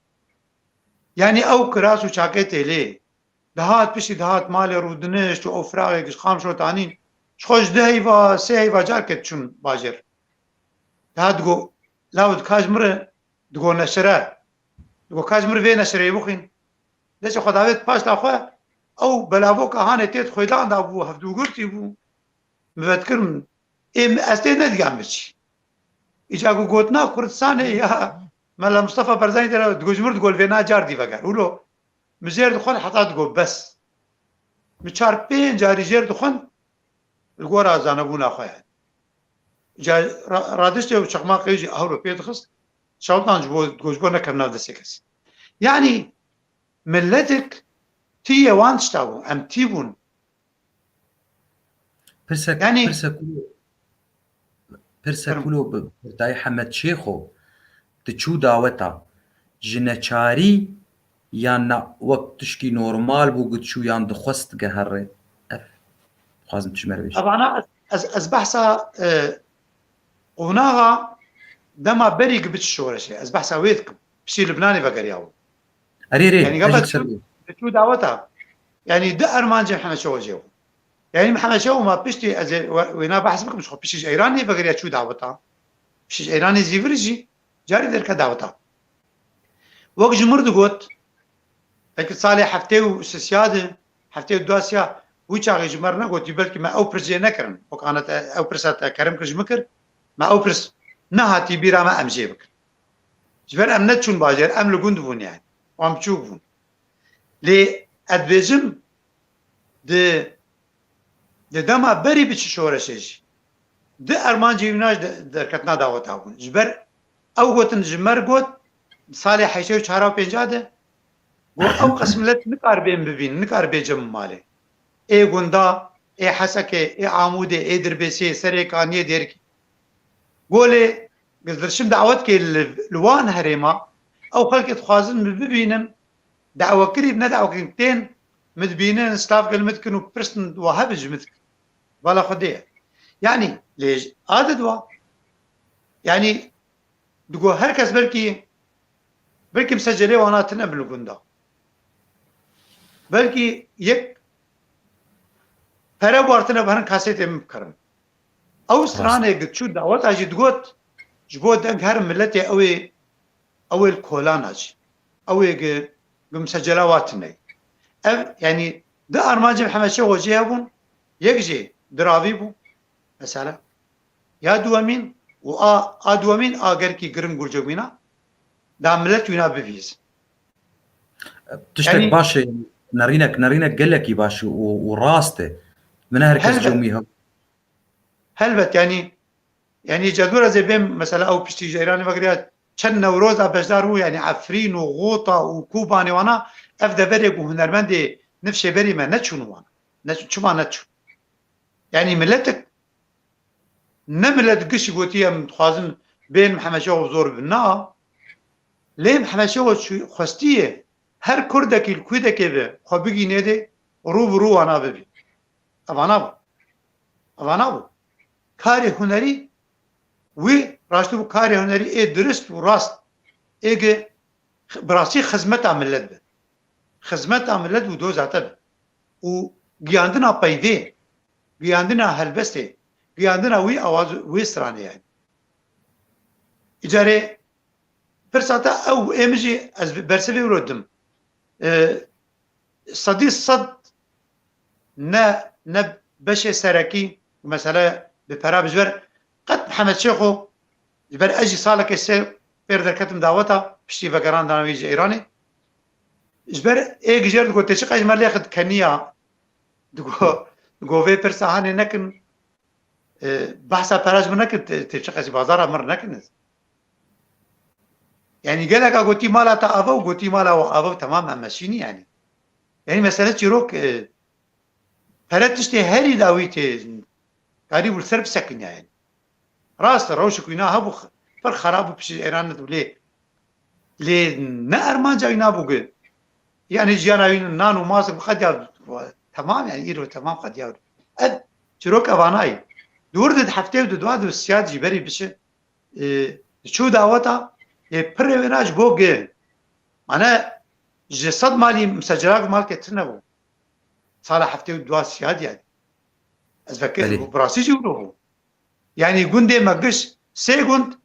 يعني او كراس وشاكيتي ليه دهات بشي دهات مالي رودنش او فراغي خامش وتانين خوش دهيفا سيهيفا جاركت شون باجر دهات تقول لاود كاجمر تقول نشره تقول كاجمر في نشره يبوخين ليش خداويت باش لاخوا او بلاوك هانه تيت خويدان دا بو هفدو قرتي بو مذكر ام استينا ديامش اجاكو قوتنا كردستان يا ملا مصطفى برزاني ترى تقول تقول فينا جاردي فقال ولو مزير دخل حطات تقول بس مشار بين جاري جير دخل القورا زانبونا خويا جا رادشته وشقماق يجي اهرو بيت خص شوطان جوجبونا كرنا دسكس يعني ملتك تي وانشتاو ام تيبون يعني پرسکولو بردای حمد شیخو تچو داوتا جنچاری یا نا وقت تشکی نورمال بو گتشو یان دخواست گهره خوازم تشمر بيش طبعا از بحثا قناغا دما بريق بتشورشي از بحثا ويدك بشي لبناني بقرياو اريري يعني قبل شو دعوتها يعني دقر مانجي محمد شو جيو يعني محمد شو ما بيشتي وينا بحث بكم مش خو بيشي ايراني بقريا شو دعوتها بيشي ايراني زيفرجي جاري درك دعوتها وقت جمرد قوت لكن صالح حفتي وسياده حفتي ودواسيا ويشاغي جمرنا قوت يبلكي ما او برزي نكرن وكانت او برسات كرم كج مكر ما او برس نهاتي بيرا ما امجيبك جبر امنت شون باجر ام لغوندبون يعني وام تشوفون لي ادفيزم د دما بري بتش شورشيج د ارمان جيوناج دركتنا دعوتاون جبر او قوتن جمر قوت صالح حيشو 4 و 5 ده و او قسملت نكار بين ببين نكار بيجم مالي اي غوندا اي حسكه اي عموده اي دربسي سريكانيه ديرك قولي قدرشم دعوتك الوان هريما او خلك تخازن ببينن دعوه قريب ندعوه كنتين مدبينين ستاف قلمتكن وبرسن وهبج مثل ولا خديه يعني ليش عدد يعني تقول هركز بلكي مسجله وانا تنبل القندا بلكي يك فرا وارتنا بهن كاسيت مكرن او سرانه قد شو دعوت اجي تقوت جبوت دنك هر ملتي اوي الكولاناج اوي مسجله واتني يعني ده ارماج محمد شيخ جيابون يكجي درافيبو مثلا يا دوامين ادوامين اگر كي گرن گرجومينا دا ملت وینا بفیز تشتك يعني باش نرينك قال لك باش وراسته من هركز جوميها هلبت يعني جدول زي بين مثلا او بشتي جيراني بقريات كان نوروز بجدار يعني عفرين وغوطه وكوباني وانا افدا بريق وهنرمندي نفسي بري ما نتشونو وانا نتشو ما نتشو يعني ملتك نملت قشي قوتيه متخازن بين محمد شوقي زور بنا ليه محمد شوقي خستيه هر كردك الكويدك به خو بيجي نيدي رو انا ببي ابانا بو كاري هنري وي راستو كاري هنري اي درست وراست ايجي براسي خدمت عملت به خدمت عملت ودو ذاته و گیاندنا پیوی گیاندنا هلبسته گیاندنا وی آواز وی سرانه يعني اجاره فرصتا او امجي از برسوي ورودم صدي صد نا بشي سركي مثلا بپرا بجبر قد محمد شيخو جبر اجي صالك السي بيردر كتم دعوتا بشتي فقران دانويج ايراني جبر ايك جرد قلت شقاش مال ياخد كنيا دقو في برساهاني نكن بحثا پراج من نكن تشقاش بازار مر نكن يعني قالك قلتي مالا تأفو وقلتي مالا وأفو تمام ماشيني يعني مسألة شروك فرتشتي هاري داويتي قريب السرب سكن يعني راست روشك وينا هبو فر خراب بشي ايران ليه نا ارمان جاينا بوغ يعني جيانا نانو ماسك قد يا تمام يعني ايرو تمام قد يا اد شروك اباناي دورد حفتي ودواد السياد جبري بش شو دعوتا بريفيناج بوغ معناها جسد مالي مسجلات مال كتنبو صالح حفتي ودواد السياد يعني ازفكر براسي جيبروه يعني جندي مقش سي جند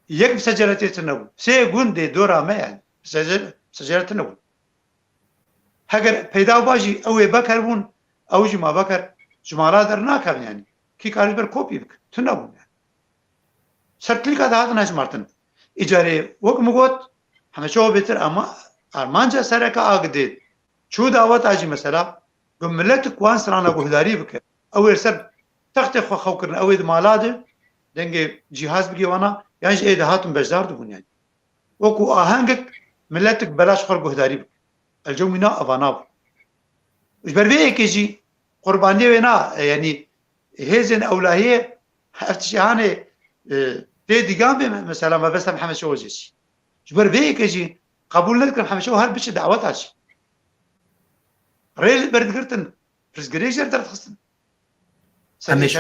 يك بسجلتي تنبو سي جندي دورا ما يعني سجلت تنبو هاجر پیدا باجي او بكر بون او جما بكر جمالا در ناكر يعني كي كاري بر كوبي بك تنبو يعني سرتلي کا داد ناش مارتن اجاره وق مغوت هم شو بيتر اما ارمانجا سركا اگدي شو دعوت اجي مثلا قملت كوان سرانا غهداري بك او سر تخت خو كرن او مالاده دنگه جهاز بگی وانا يعني ايه دهاتم بجدار دبون يعني وكو اهنگك ملتك بلاش خرق غهداري بك الجو منا افاناب وش بربيه كيجي قربانيه وينا يعني هيزن اولهيه افتشانه تي ديغام مثلا ما بس محمد شوجي جبر بيه كيجي قبول لك محمد شو هل بش دعوتاش ريل بردقرتن برزغريجر درت خصن همش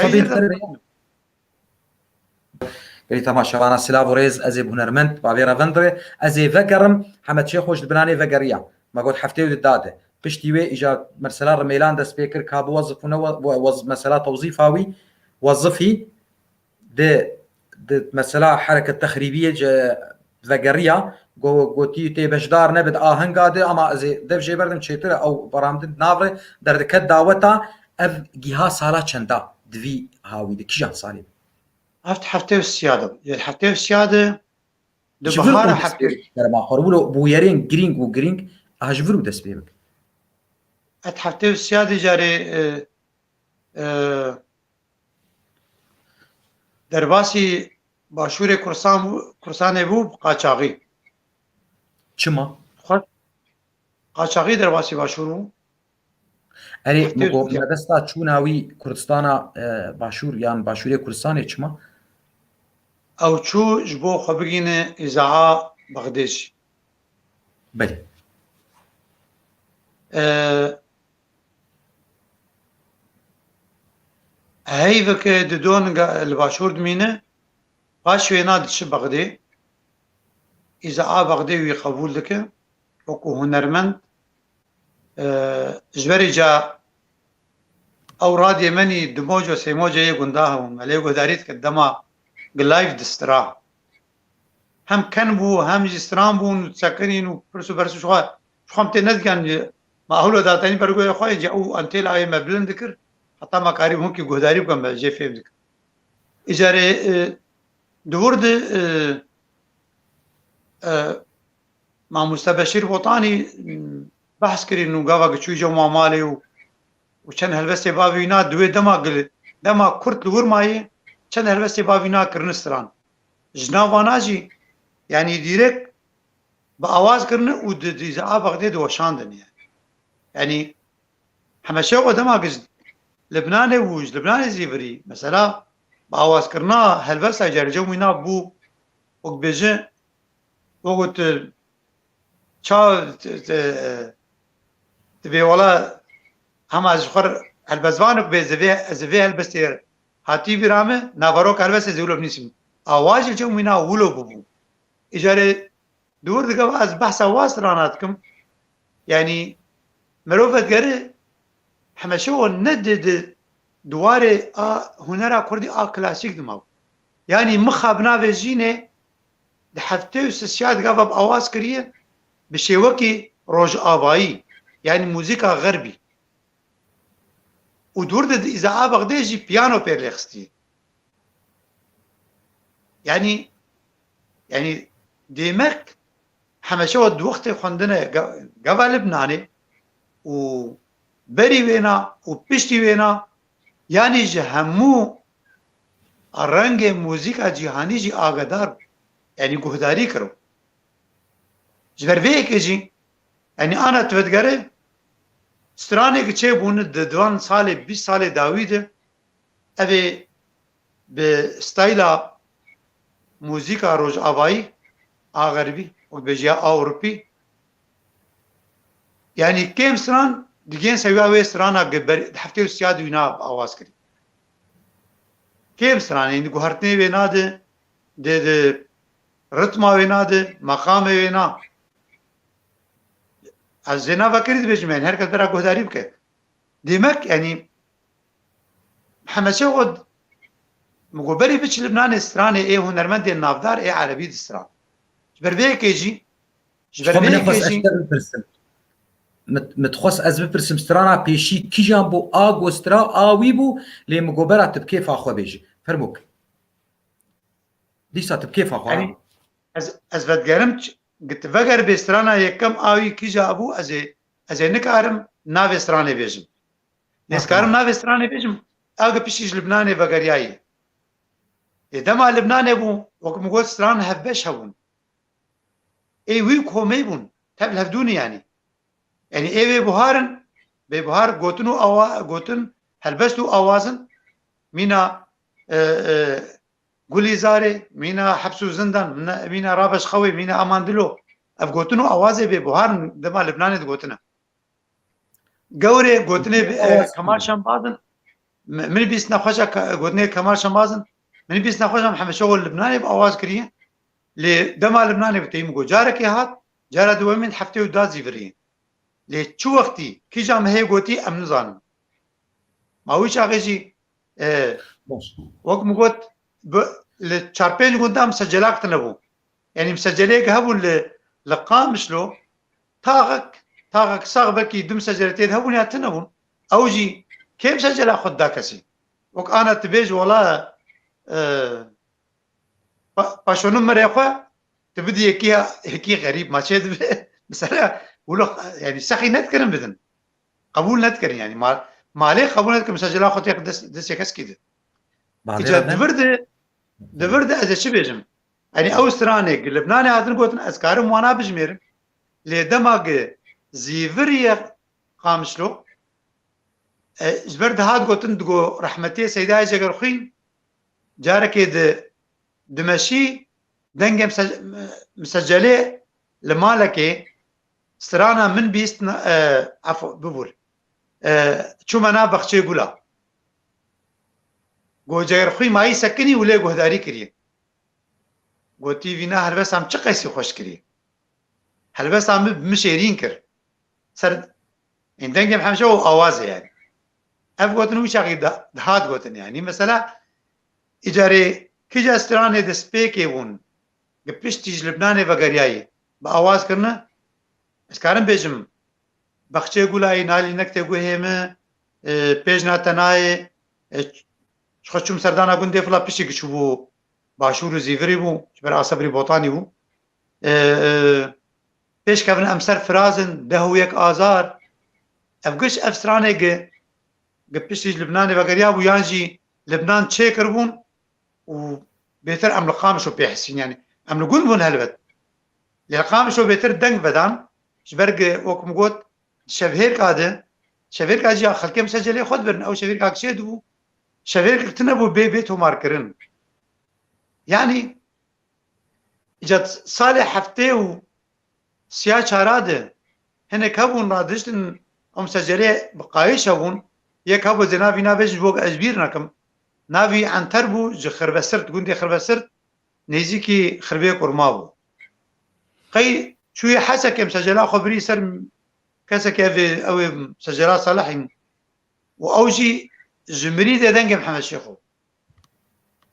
قلت تماشا انا سلافوريز ازي بونرمنت بابيرا فندري ازي فكرم حمد شيخ خوش بناني فكريا ما قلت حفتي وداده بشتي وي اجا مرسلا رميلان دا سبيكر كاب وظفنا وظف مساله توظيفاوي وظفي د مساله حركه تخريبيه فكريا قوتي تي بشدار نبد اهنگاده اما ازي دف جيبردم تشيتر او برامد نافره در كد دعوتا اف جهه سالا چندا دوي هاوي دكيجان صالي حفتي السياده حفتي السياده دبهاره حفتي ما خربولو بويرين جرينج وجرينج هاجفرو دس بيبك حفتي السياده جاري درباسي باشور كرسان بو قاچاغي چما قاچاغي درباسي باشورو اري مگو مدستا چوناوي كردستانا باشور يان باشوري كردستان چما او چو جبو خبگين اذاعه بغدادي بلي هيفك ددون الباشور دمينه باش وينا دش بغداد اذاعه بغدادي قبول دك وكو هنرمند جبري جا اوراد يمني دموجو سيموجا يقنداهم عليه قداريت قدما لايف دسترا هم كان بو هم جستران بو ساكنين وبرسو برسو شو خمت نز كان ما هو داتني برغو يا خويا جو انتل اي مبلن ذكر حتى ما قاري هم كي قداري كان جي فيم ذكر اجاره دورد مامۆستا بەشیر بۆتانی بەحس کردین و گاوا گچووی ژە مامالێ و چەند هەلبەستێ باوینا دوێ دەما کورت لە ورمایە چەند هەلبەستێ باوینا کردن ستران ژناواناژی یعنی دیرێک بە ئاوازکردن و دیزە ئابەغدێ دۆشاندن یعنی هەمەشێوە دەما گشت لبنانê û ji Libnanê zîvirî mesela bi awazkirina helbesta cercem wî bû wek bêje got ça dibê wala hema ji xwe helbestvanek bê ez ê vê helbestê hatî vîra me naverok helbestê zêwilo binîsim awaz ji cem wîna wilo bibû îcarê dûr dike ez behsa waz rana dikim yani mirov vedgerê هەمەشەوە نەدێ دوارێ هونەرا کوردی کلاسیک دماو یعنی مخا بناوێژینێ di heftê û sesiya digava bi awaz kiriye bi şêwekî rojavayî yani mûzîka xerbî û dûr de îza Abexdê jî piyano pêr lêxistiye yani demek hemeşewa di wextê xwendinê gava Libnanê û berî wêna û piştî wêna yanî ji hemû rengê mûzîka cîhanî jî agadar bû yani guhdarî kiro ji ber vê yekê jî yani ana tu vedgerê stranekî çêbûn di divan salê 20 salê dawî de ev ê bi stayla mûzîka rojavayî a xerbî û bêjiya Ewropî yani kêm stran digên seviya wê strana heftê û siya di wîna awaz kirî kêm stranê guhertinê wê nade di ritma wê nade meqamê wê na ez zê navekirî dibêjim yani herkes bera guhdarî bike demek yani hemesê xwe migo berî biçî Libnanê stranê ê hunermendên navdar ê erebî di stran ji ber vê yekê jî متخص ez bipirsim strana pêşî kîjan bû a gostra a wî bû lê min gobera tu bi kêfa xwe bêjî fermûk dîsa tu bi kêfa xwe ez vedgerim veger bê strana yekem a wî kîja bû ez ê nikarim navê stranê bêjim lê dikarim navê stranê bêjim ew pişî ji Libnanê vegeriyayê lê dema Libnanê bû wek min got stran hevbeş hebûn ê wî komê bûn tev hevdûnî yani yani evê buharin bê buhar gotin û gotin helbest û awazin mîna Gulîzarê mîna heps û zindan mîna Rabeşxewê mîna Amandilo ev gotin û awazê bê buharin dema Libnanê digotine gewrê gotinê Kemal Şembazin min bîstina xweşa gotinê Kemal Şembazin min bîstina xweş em hemşewa Libnanê bi awaz kiriye lê dema Libnanê bi teyî min got carekê hat cara dewemîn heftê û da zîviriye lê çi wextî kîja me hê gotî em nizanin ma wî çaxê jî wek min got li çar pênc gundan misecelak tune bû yani miseceleyek hebûn li Qamişlo taxek sax vekî du misecele tê de hebûn ya tune bûn ew jî kê misecela xwe dida kesî wek ana tu bêj wala paşonû mirê xwe tu bidî yekî xerîb ma çê dibe mesela yani سخی نتکرن بدن قبول نتکرن yani malê qebûl netkirin mesajela xwe tê destê keskî de divir de ez ê çi bêjim yani ew stranê Libnanê hatin gotin ez karim wana bijimêrim lê dema zîviriye Qamişlo ji ber de hat gotin digo rehmetê Seydayê Cegerxwîn carekê dimeşî dengê misecelê li malekê strana min bîst bibûr çûme nav Bexçeyê Gula got Cegerxwîn mayî sekinî û lê guhdarî kiriye gotî vîna helbestam çi qesî xweş kiriye helbestam min şêrîn kir ser dengem hemşe û awazê yani ev gotin wî çaxî dihat gotin yani mesela îcarê kîja stranê di spêkê bûn gi piştî ji Libnanê vegeriyayê bi awaz kirine ez karim bêjim Bexçeyê Gulayê nalî nektê guhê me pêj nate nayê xwe çûm serdana gundê fila piştî giçû bû başûr û zîvirî bû ji ber Asebrî Botanî bû پیش کبن امسر فرازن ده و یک آزار افگش افسرانه پشتیج لبنان وگریا بو یانجی لبنان چه کربون و بهتر عمل قامشو بيحسين يعني عمل قول بون هلبت لقامشو بهتر دنگ بدان جبرق وكم قوت شبهير كاده شبهير كاجي خلكي مسجلي خود برن او شبهير كاك شيدو شبهير كتنبو بيتو ماركرن يعني اجت صالح حفتي و سيا شاراده هنا كابون رادشتن ام مسجلي بقايش هون يكابو زنافي نابج بوق اجبير نكم نافي عن تربو جي خربسرت قندي خربسرت نيزيكي خربي قرمابو قي شوية حسك مسجلات خبري سر كسك في او مسجلات صالحين واوجي جمري دنج محمد شيخو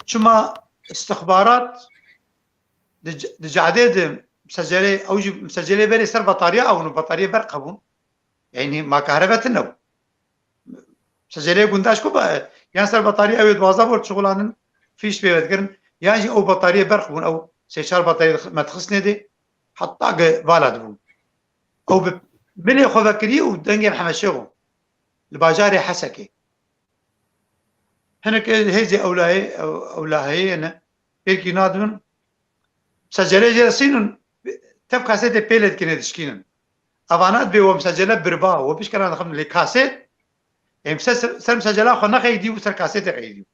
شما استخبارات دجعداد مسجلي اوجي مسجلي بري سر بطارية او بطارية برقبون يعني ما كهرباء النو مسجلي قنداش كوبا يعني سر بطارية او دوازا بورد شغلانن فيش بيتكرن يعني او بطارية برقبون او سيشار بطارية ما تخصني دي حطاق بالادبون او بلي خو بكري ودنج محمد شيخو الباجاري حسكي هناك هيزي اولاهي انا بيركي نادمن مسجلي جرسين تبقى كاسيت بيلد كنا تشكينن افانات بي ومسجله بربا وبيش كان نخم لي كاسيت يعني سر مسجله خو نخيدي وسر كاسيت غيدي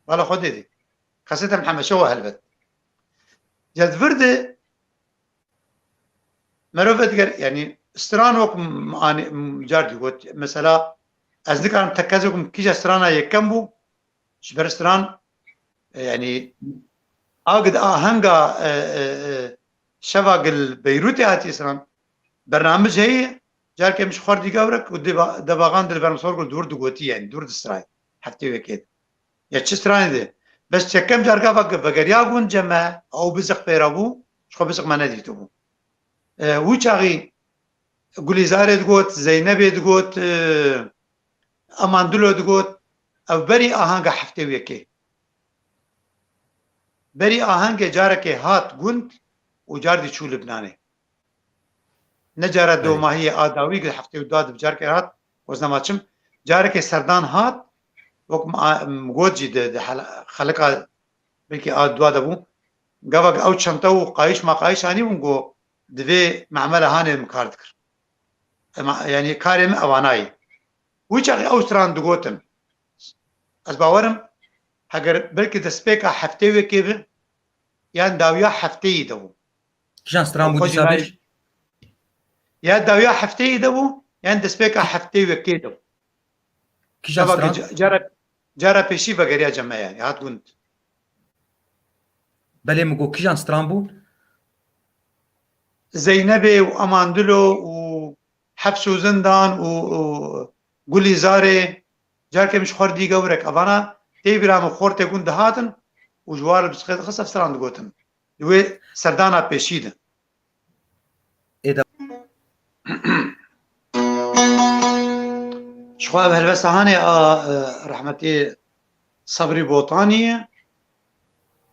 ولا خدي كاسيت محمد شيخو هلبت جد فرد مروفت يعني استران وك جاردي قلت مثلا از ذكر تكازكم كيجا استرانا يكمبو شبر استران يعني اقد هنگا شواغل بيروت هاتي استران برنامج هي جارك مش خوردي قورك ودباغان دل برمسور قول دور دقوتي يعني دور دستراي حفتي وكيد يا تشستران دي بس كم جاركا بقريا قون جماعة او بزق بيرابو شخو بزق ما نديتو وچاغي گلیزاره دگوت زینبه دگوت اماندلو دگوت او بری آهنگ هفته ویکی بری آهنگ جارك هات گوند و جار دي چو لبنانه نجاره دو ماهی آداوی که هفته داد بجارك هات وزنماچم جارك سردان هات وک مگود جی ده خلقا بلکی آد دو دبو گوگ او چمتو قایش ما قایش آنی ونگو دوی معمل هانه مکارد کر يعني كارم اواناي ويچاغي اوستران دغوتن از باورم هاگر بلکه دسپیکا هفته وکیب یان داویا هفته دو جان ستران بودی سابش یا داویا هفته دو یان دسپیکا هفته وکیدو کی جان ستران جارا پیشی بغریا جماعه يعني هات گوند بله مگو کی جان ستران بود زينبه واماندلو و حبس و زندان و گلیزاره جارك مش خوردي قورك افانا تيبرام خورته گوند هاتن و جوار بسخيت خصف سران دگوتن دوی سردانا پیشیده شخواب هلبستهاني رحمتي صبري بوطاني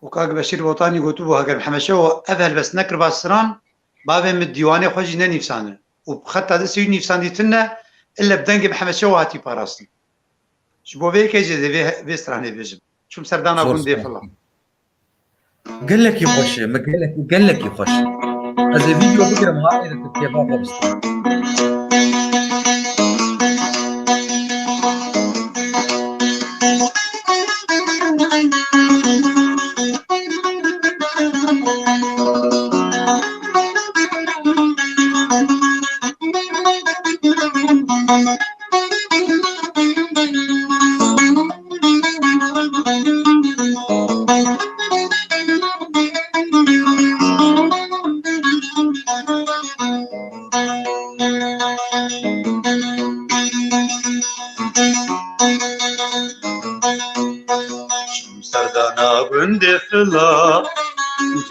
وكاك بشير بوطاني قوتو هاگر محمد شو افهل بس نكر باسران بابا من الديواني خوجي نفسانه وبخط هذا سيد نفسان ديتنا الا بدنج محمد شو هاتي باراستي شبو بيك يجي في ستراني بيجم شو مسردانا قندي في الله قال لك يخش ما قال لك يخش هذا فيديو بكره مهار اذا تتابعه بس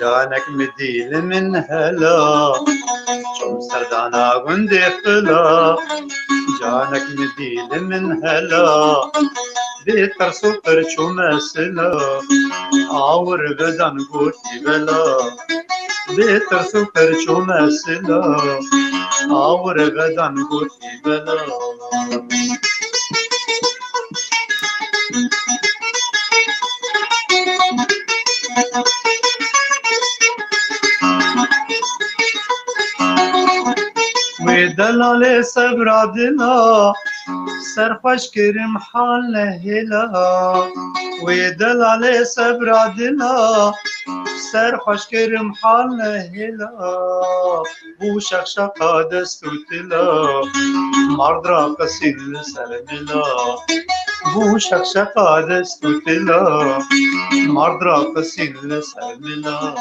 جانك مديل من هلا شم سردانا غندي خلا جانك مديل من هلا بيتر سوبر شو مسلا عور بدن قوتي بلا بترس و پرچو مسلا آور بدن گوتی بلا و دلال صبر دلا سرخوش کرم حال نهلا و دلال صبر دلا سرخوش کرم حال نهلا بو شخشقا دستو تلا مرد را قصید سر ملا بو شخشقا دستو تلا مرد را قصید سر ملا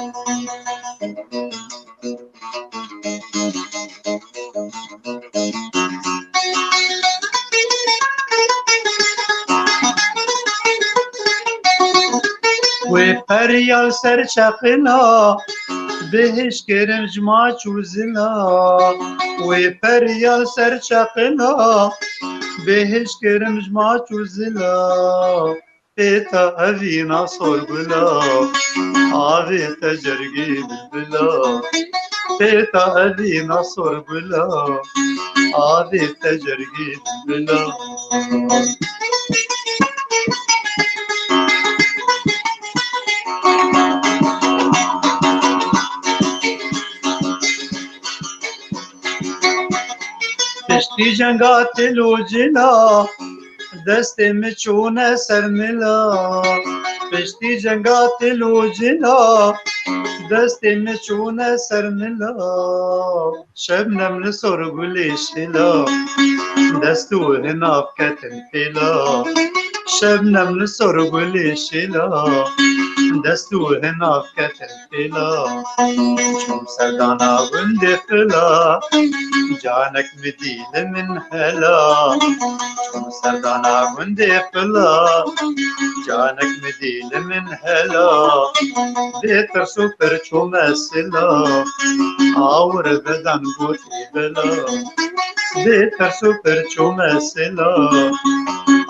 و پریال سر چقنا بهش کرم جما چوزنا و پریال سر چقنا بهش کرم جما چوزنا بیتا اوینا سرگلا آوی تجرگی بلبلا بیتا اوینا سرگلا آوی تجرگی بلبلا پشتی جنگات لوجنا دست مچونه سرملا پشتی جنگات لوجنا دست مچونه سرملا شبنم نسر گلی شلا دستو هناف کتن پیلا شبنم نسر گلی شلا دستو هناف کتن پیلا چون سردانا گنده فلا جانك بديل من هلا چون سردانا گنده فلا جانك بديل من هلا بترس و پرچو مسلا آور بدن گوتی بلا بترس و پرچو مسلا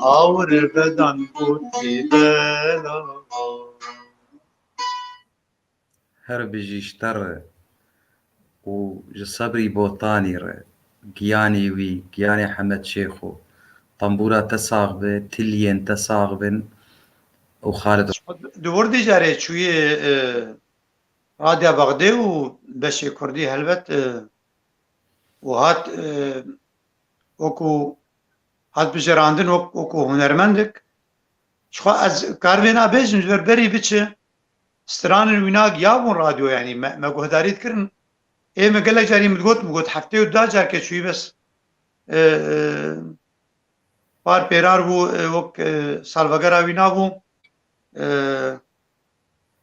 آور بدن گوتی بلا هر بجيشتر و صبري بوطاني ر گیانی وی گیانی حمد شیخو طنبورة تساغبه تلين تساغبن و خالد دور دي جاري شوية راديا بغدي و بشي كردي هلبت وهات وكو هات بجراندن وكو هنرمندك شخوا از كاروينا بيجن جبربري بيتش ستران ويناق يابون راديو يعني ما قهداريت كرن ايه ما قال لك جاري متقوت حفتي ودا جار كي شوي بس بار بيرار بو وك سالفاغرا وينا بو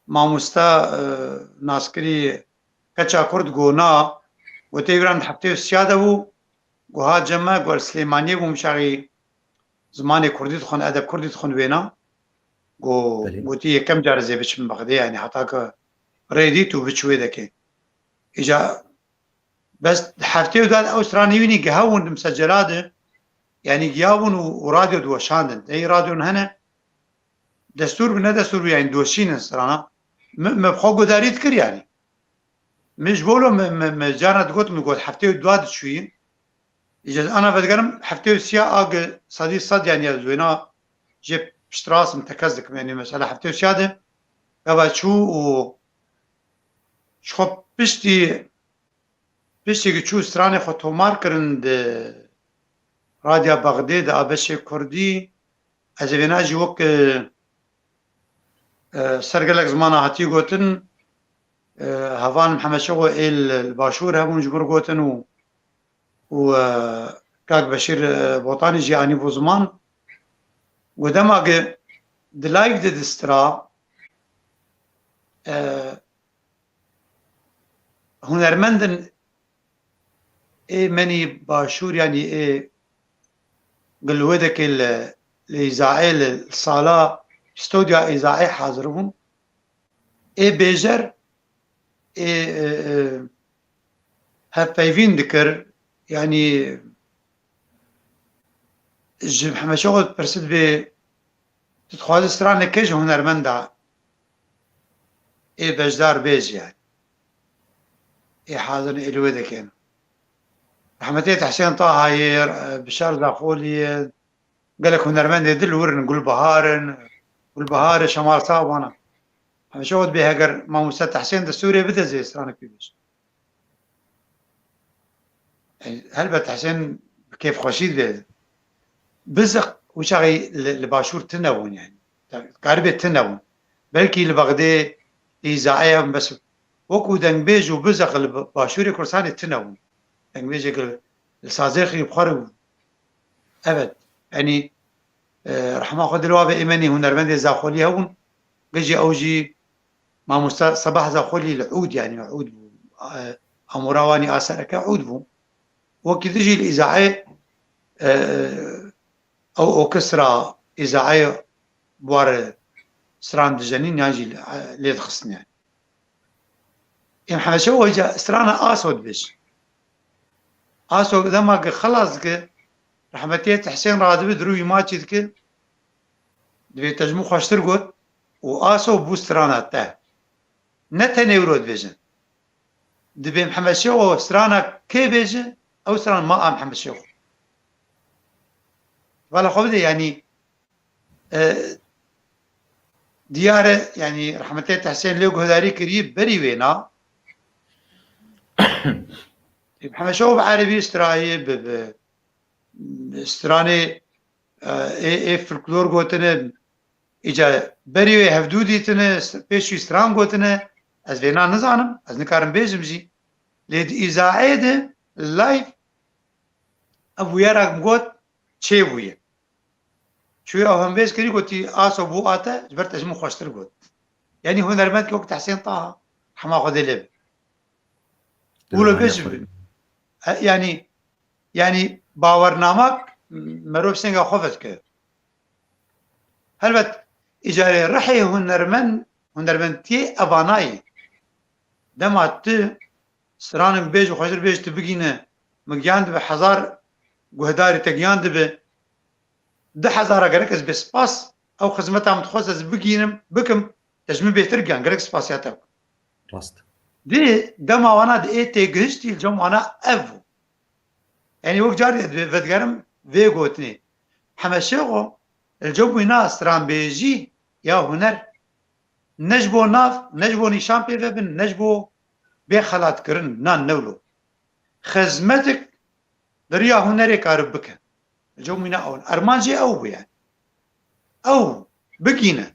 ماموستا ناسكري كچا كرد گونا وتيغران حفتي سياده بو گوها جمع گور سليماني بو مشاغي زمان كردي تخون ادب كردي تخون وينا گوتي كم جار زي بچ بغدي يعني حتى ريدي تو بچوي دكي اجا بس حفتي وداد اوستراني ويني قهون مسجلاته يعني جيابون وراديو دوشاندن اي راديو هنا دستور بنا دستور يعني دوشين سرانا ما بخوغو داريت كر يعني مش بولو جانا تقول مقول حفتي وداد شوي اجا انا بتقرم حفتي سيا اق صدي صد يعني زوينا جيب اشتراس متكزك يعني مثلا حفتي سياده قبل شو و شخو بشتي که چو استرانه خود تومار کرند رادیا بغداد آبش کردی از وینا جی وک سرگلک زمان هاتی گوتن هوان محمد شغو الباشور هبون جبر گوتن و کاک بشیر بوطانی جی آنی بو زمان و دماغ دلایک دید استرا هنرمندن اي مني باشور يعني اي قلودك الإذاعي الصالة استوديو إذاعي حاضرون اي بيجر اي هفايفين ذكر يعني محمد شغل برسد ب تتخواز استران كيش هنرمندا اي بجدار بيج يعني حاضر الوذا كان رحمتي حسين طه بشار داخولي قال لك هنرمند يدل ورن نقول بهارن قول بهار شمال صعب وانا شو بها قر ما مستد حسين السوري بدا زي سرانك بيش هل بت حسين كيف خوشيد بيد بزق وشغي لباشور تنون يعني قاربة تنون بلكي لبغداد إذاعية بس وكو دنبيج وبزق الباشوري كرساني تنون دنبيج يقول السازيخي يبخروا أبد يعني رحمة خد الوابع إيماني هنرمند زاخولي هون جي أوجي ما مست صباح زاخولي العود يعني عود أمراواني آسرك عود بو وكذا يجي الإذاعية أو أوكسترا إذاعية بوار سران دجانين يجي ليد خصني يعني محمد شو هجا سرانا أسود بيش أسود دما خلاص رحمتي حسين رادبي دروي ماتشي كل دبي تجمو خوشتر قلت وآسو بوسترانا تاه نتا نورود بيجن دبي محمد شو سرانا كي بيجن أو سرانا ما محمد شو ولا خبدي يعني ديارة يعني رحمتي حسين لوق هذاري قريب بري وينا محمد شو بعربي استراي استراني اي فلكلور قوتنا إجا بريوي هفدودي تنا بيشي ستران قوتنا از فينا نزانم از نكارم بيجم جي ليد إذاعي ده لايف أبو يراك مقوت چه بوية شوية أو هم بيز كري قوتي آسو بو آتا جبرت أجمو خوشتر قوت يعني هنرمند كي وقت حسين طه حما خود لب قولو بيجم يعني باورنامك مروف سنگا خوفت كر هلبت إجاري رحي هنرمنتي أباناي دما ت سرانم بيج وخشر بيج تبقينا مجاند بحزار قهداري تجاند ب 10,000 قرك بس باس أو خدمتها متخصص بقينم بكم تجمع بيترجع قرك سباسياتك راست دي دما وانا دي تجهشتي الجم وانا أفو يعني وقت جاري بدقرم فيغوتني حمشيغو الجو ناس رام بيجي يا هنر نجبو ناف نجبو نشان بيفبن نجبو بخلات كرن نان نولو خزمتك دريا هنري كاربك الجو منا اول ارمانجي او يعني او بقينا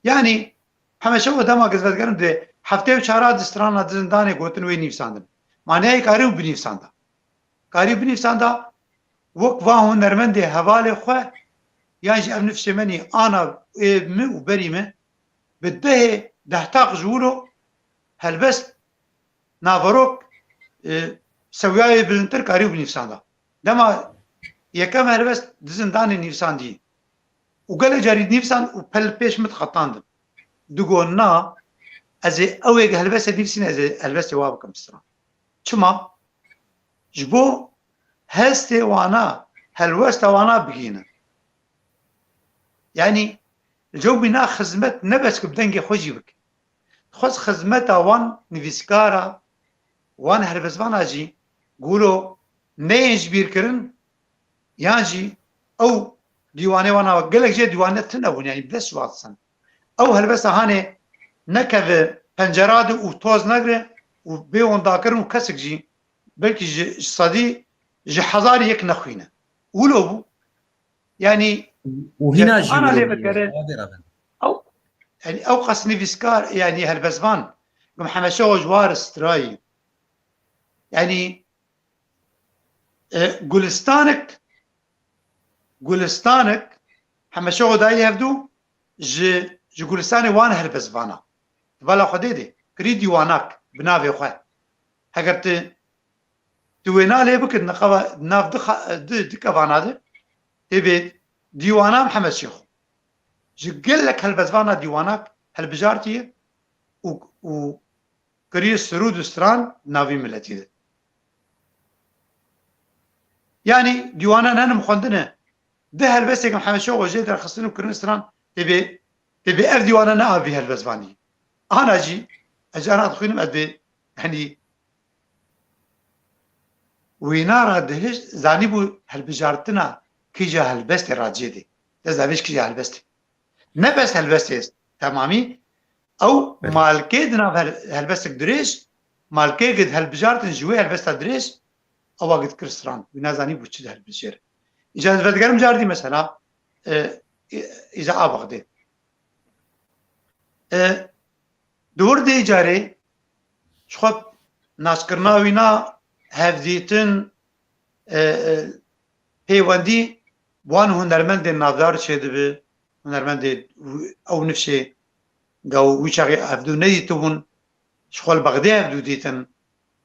يعني حمشيغو دما قزبت قرم دي حفتي وشارات استرانا زنداني قوتن وي نيفساندن معناها كاريو بنيفساندا كاريو بنيفساندا وقت واهن نرمندي هوالي خواه يعني اب نفسي مني انا ابن وبريمه بده دهتاق جولو هلبس نافروك سوياي بلنتر كاريو بنفساندا دما يكم هلبس دزنداني نفسان دي وقال جاري نفسان وبل بيش متخطاند دقونا ازي اويق هلبس نفسين ازي هلبس وابكم بسرعه شما جبو هستي وانا هلوست وانا بقينا يعني الجو بنا خزمت نبس كبدنجي خوجي بك خز خزمتا وان نفيسكارا وان هربزوانا جي قولو نيج بير كرن يانجي او ديواني وانا قلق جي ديواني تنون يعني بلس واضسن او هلبسا هاني نكذ پنجراد و توز نگره و بيون داكرن و كسك جي بلكي جي صدي جي حزار يك نخوينه ولو يعني وهنا جي انا اللي بتكرر او يعني او قصني فيسكار يعني هالبزبان محمد شو جوار استراي يعني قولستانك محمد شو داي يفدو جي قولستاني وانا هالبزبانا فلا خديدي كريدي واناك بنافي خواه هكرت توينا لي بك نقبا ناف دكا فانادر تبي ديوانا محمد شيخ جقل لك هالبزبانا ديواناك هالبجارتي و كريس سرود استران نافي ملتي ده. يعني ديوانا نانا مخندنا ده هالبسك محمد شيخ وجيد رخصتني وكرين استران تبي اف ديوانا نافي هالبزباني انا اجي انا ادخل ادبي يعني وینا را دهش زانی بو هلبجارتنا کیجا هلبست راجی دی دزاویش کیجا هلبست نه بس هلبست است تمامی او مالکه دنا هلبست درش مالکه قد هلبجارتن جوی هلبست درش او وقت کرستران وینا زانی بو چی هلبجر اجازه بدگرم جاردی مثلا اذا ابغدي دور دی جاری شخب ناسکرنا وینا هفدیتن پیوندی وان هنرمند نادار شده به هنرمند او نفشه قو ويشاغي افدو نديتون شغل بغداد افدو ديتن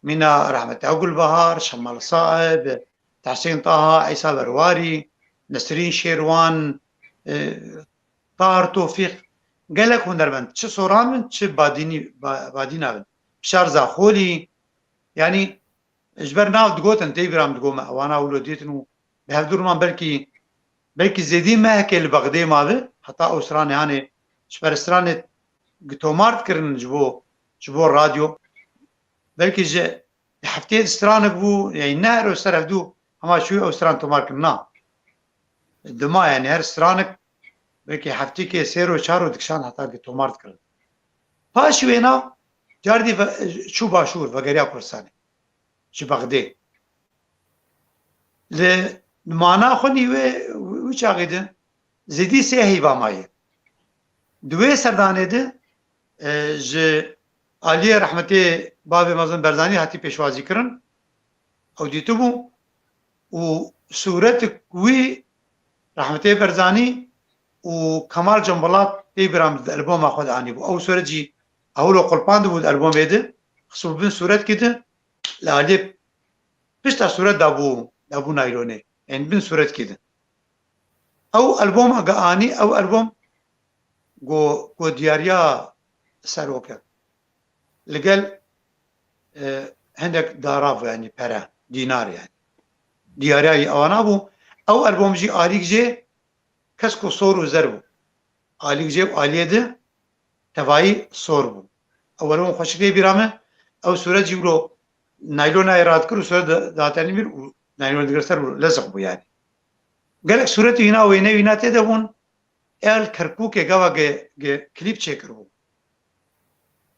منا رحمة أبو البهار شمال صائب تحسين طه عيسى برواري نسرين شيروان طاهر توفيق قال لك هنرمند شو صورامن شو بادين ابن بشار زاخولي يعني اجبرنا دقوتن تيبرام دقوم وانا ولوديتن بهدور ما بلكي زيدين ما هيك البغداد ما به حتى اسران يعني شبر اسران قتومارت كرن جبو الراديو بلكي جا حفتين اسران بو يعني نهر وسرفدو اما شو اسران تومار كنا الدماء يعني هر اسرانك بلكي حفتي كي سيرو شارو دكشان حتى قتومارت كرن فاشو هنا جاردي شو باشور وغيرها كرساني شو بغداد لمانا خوني وش عقيده زيدي سيهي باماي دوي سردانه ده ج علي رحمتي باب مازن برزاني هاتي پیشوازی کرن او دیتو بو و صورت کوي رحمتي برزاني و كمال جنبلات تيبرام الالبوم اخذ عني بو او صورت جي اولو قلبان دو الالبوم بيده خصو بين صورت كده لالي بيشتا صورت دابو نايلوني يعني بين صورت كده او البوم اغاني او البوم جو دياريا ساروكا لقال عندك داراف يعني برا دينار يعني دياريا اوانا بو او البوم جي اليك جي كسكو صورو زربو اليك جي اليه ده تواي صوربو اولون خوشكي بيرامه او صورت جيبرو نايلون ايراد كرو صورت داتاني مير نايلون دغسر لزق بو يعني قالك صورت هنا وينا تدبون ال كركوك جوا كليب تشيكرو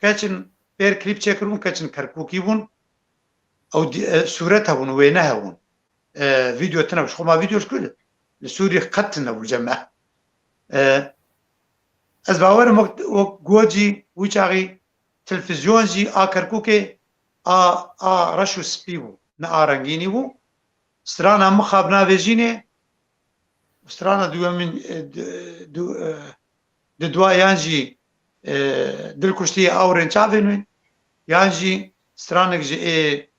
كاتشن بير كليب تشيكرو كاتشن كركوكي بون او صورتها بون وينها بون فيديو تنبش خما فيديوش كله لسوري قتلنا بالجماعة از باور گوجی ویچاقی تلفزیون جی كركوكي رشو سبيبو نا رنگيني بو سترانا مخابنا بيجيني سترانا دو من دوا يانجي دل كشتي اورن چاوين يانجي سترانك جي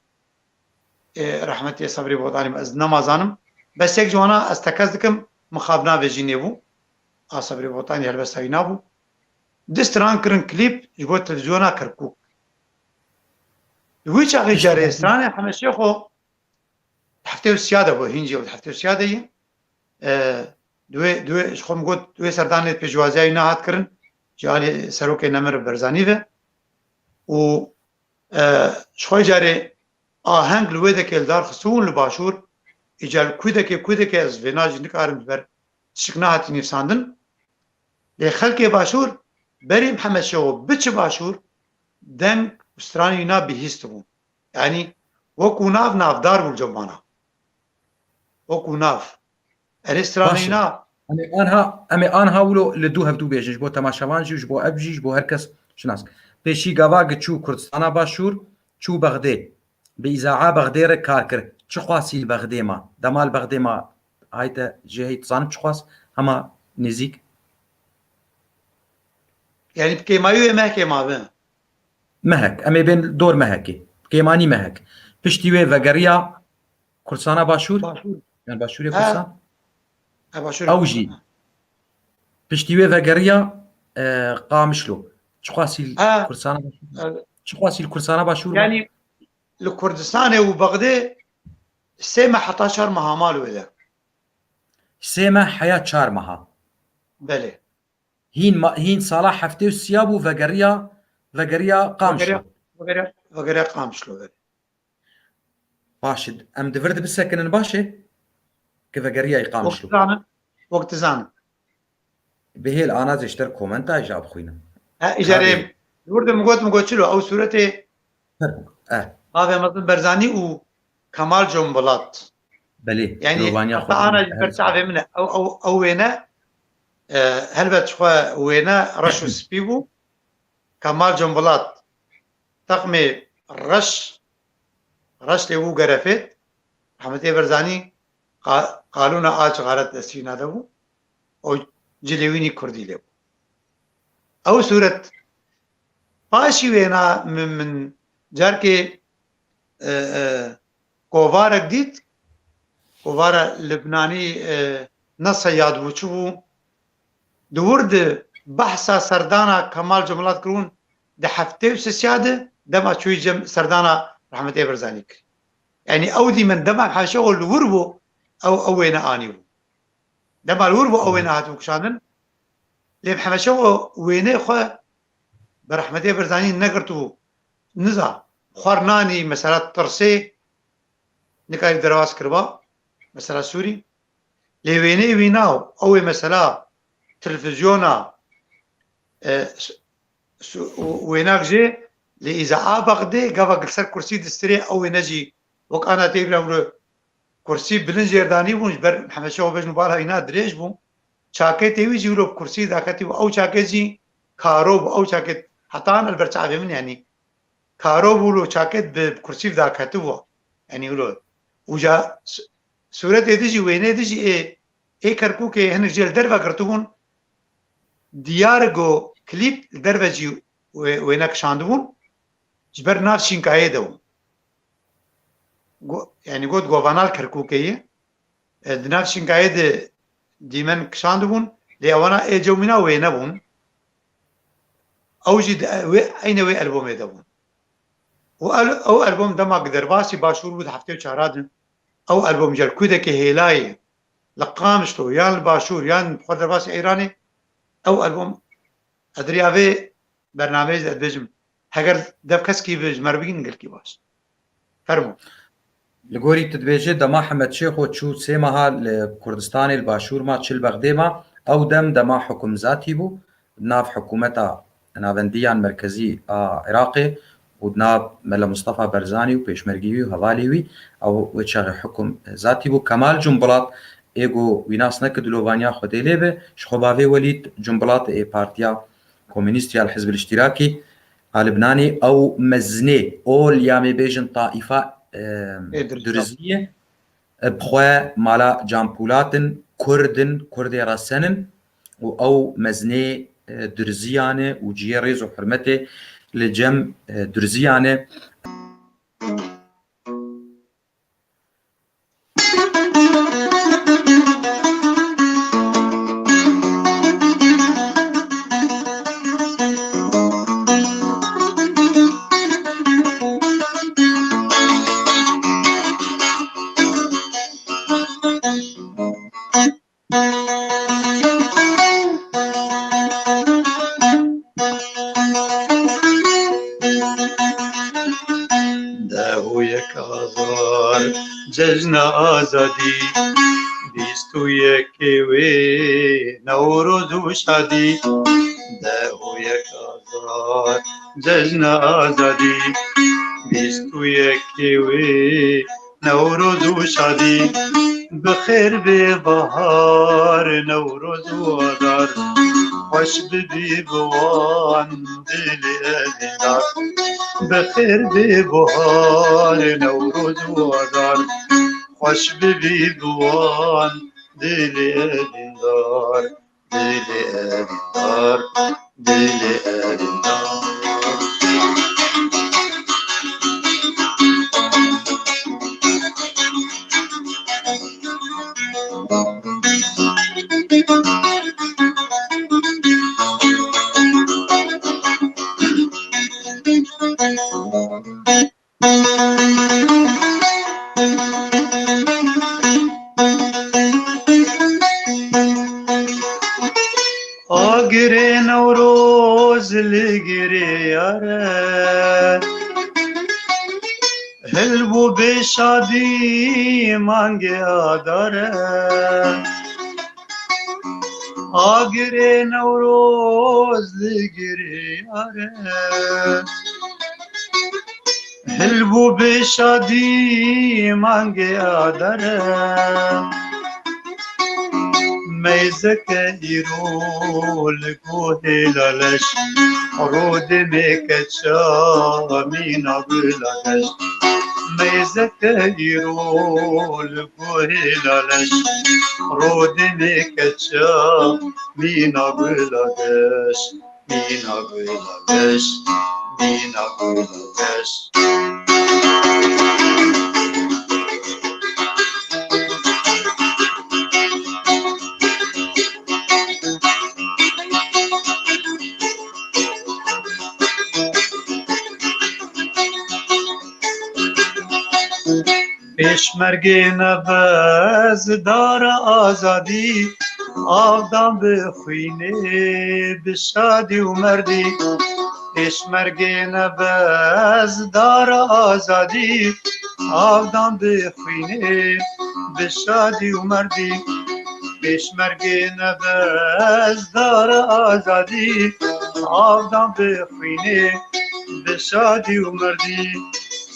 رحمتي صبري بوطاني از نمازانم بس يك جوانا استكزدكم مخابنا بيجيني بو صبري بوطاني هلبس هينا بو دستران كرن كليب جبو تلفزيونا كركوك ويش اغي جاري ستراني حمشي خو حفتي السياده بو هينجي وحفتي السياده دوی خم گفت دوی سردان پیشوازی نهاد کردن جالی سروک نمر برزانی و شوی جاری آهنگ لوده که دار خصون لباشور ایجال کوده که از وناج نکارم بر شکناهتی نفساندن لخلق باشور بریم همه شو بچ باشور دنگ استرانی نا بهیست بون یعنی وکو نافدار بول جمانا وکو ناف ريستورانينا امي انها ولو لدو هفدو بيجش بو تماشاوانجي بو ابجيش بو هركس شناس بيشي غاواغ تشو كردستان باشور تشو بغداد باذاعه بغداد كاركر تشخواسي بغداد ما دمال بغداد ما هايتا جهي تصانب تشخواس اما نزيك يعني بكيمايو مهكي ما بين مهك امي بين دور مهكي كيماني مهك بشتي وي فغريا كردستان باشور يعني باشور كردستان اوجي بشتي فاغريا قامشلو تشخواسي الكردستان تشخواسي الكردستان باشور يعني الكردستان وبغداد سيما حتى شهر مها مالو اذا سيما حياة شهر مها بله هين صلاح حفتي السياب وفاغريا قامشلو فاغريا قامشلو بله باشد ام دفرد بسكن باشه كيف قريه يقامش له وقت زان به الان اشتر كومنت اجاب خوينا اجاره ورد مگوت چلو او صورت هذا مثلا برزاني و كمال جنبلاط بله يعني حتى انا برتعب منه او وينه هل بتشخوا وينه رشو سبيبو كمال جنبلاط تقمي رش لو قرفت حمدي برزاني قالونا آج غارت سينا دبو او جلويني كردي له او صورة باشي وينا من جاركي كوفارك ديت كوفارا لبناني نص ياد وچو دورد بحثا سردانا كمال جملات كرون ده هفته وسياده دما شوي جم سردانا رحمة برزاني يعني او دي من دما حاشغل وربو او وين انيو دما الوربو او وين هاتو كشانن لي حمشو وين خو برحمة برزاني نقرتو نزا خورناني مثلا ترسي نكاي درواس كربا مثلا سوري لي ويني ويناو او مثلا تلفزيونا ويناك جي لي اذا بغدي قبل كسر كرسي دستري او نجي وك انا تيبرا كرسي بلنجر داني بونج بر محمد شو بجن بالها هنا دريج بون شاكي تيوي جيرو كرسي داكتي او شاكي جي كاروب او شاكي حتى انا البرتعب من يعني كاروب ولو شاكي بكرسي داكتي يعني ولو وجا صورت ديجي وينه ديجي اي كركوك هن جيل دربا كرتون ديارغو كليب دربجي وينك شاندون جبر نافشين كايدو يعني قد غوفانال كركوكيه نافشين كايد ديمن كشاندون ليوانا اجو منا وينبون اوجد اين وي البوم يدون او البوم دماغ درباسي باشور بود هفته چاراد او البوم جركوده كهيلاي لقامشتو يان الباشور يان خود درباسي ايراني او البوم ادريافي برنامج ادبجم هگر دبكس كي بج مربين قال كي باش فرمو لگوری تدبیجه دما حمد شیخ و چو سه ماه لکردستان الباشور ما چل بغده ما او دما حکم ذاتی بو ناف حکومتا ناوندیان مرکزی عراقی و ناف ملا مصطفى برزانی و پیشمرگیوی و هوالیوی او وچاق حکم ذاتی بو کمال جنبلات ایگو ویناس نکدلووانیا خودیلی به شخوباوی ولید جنبلات ای پارتیا كومونيستي الحزب الاشتراكي اللبناني او مزني اول يامي بيجن طائفه درزيه بخوا مالا جامبولاتن كردي راسنن او مزني درزيانه وجيريز وحرمته لجم درزيانه جشن آزادی 21 نوروز و شادی 21 آزاد جشن آزادی 21 نوروز و شادی بخیر به بهار نوروز و آزار خوش ببی بوان دل دیدار بخیر به بهار نوروز و آزار خوش ببی بوان دل دیدار دل دیدار دل دیدار آگره نوروز لگره یاره هلبو به شادی مانگه آداره آگره نوروز لگره آره هلبو به شادی مانگه آداره میزک ایرو لگو هلالش رود میکچا مینا بلالش میزک ایرو لگو هلالش رود میکچا مینا بلالش مینا بلالش مینا بلالش پیشمرگ نوز دار آزادی آدم بخوینه به شادی و مردی پیشمرگ نوز دار آزادی آدم بخوینه به شادی و مردی پیشمرگ نوز دار آزادی آدم بخوینه به شادی و مردی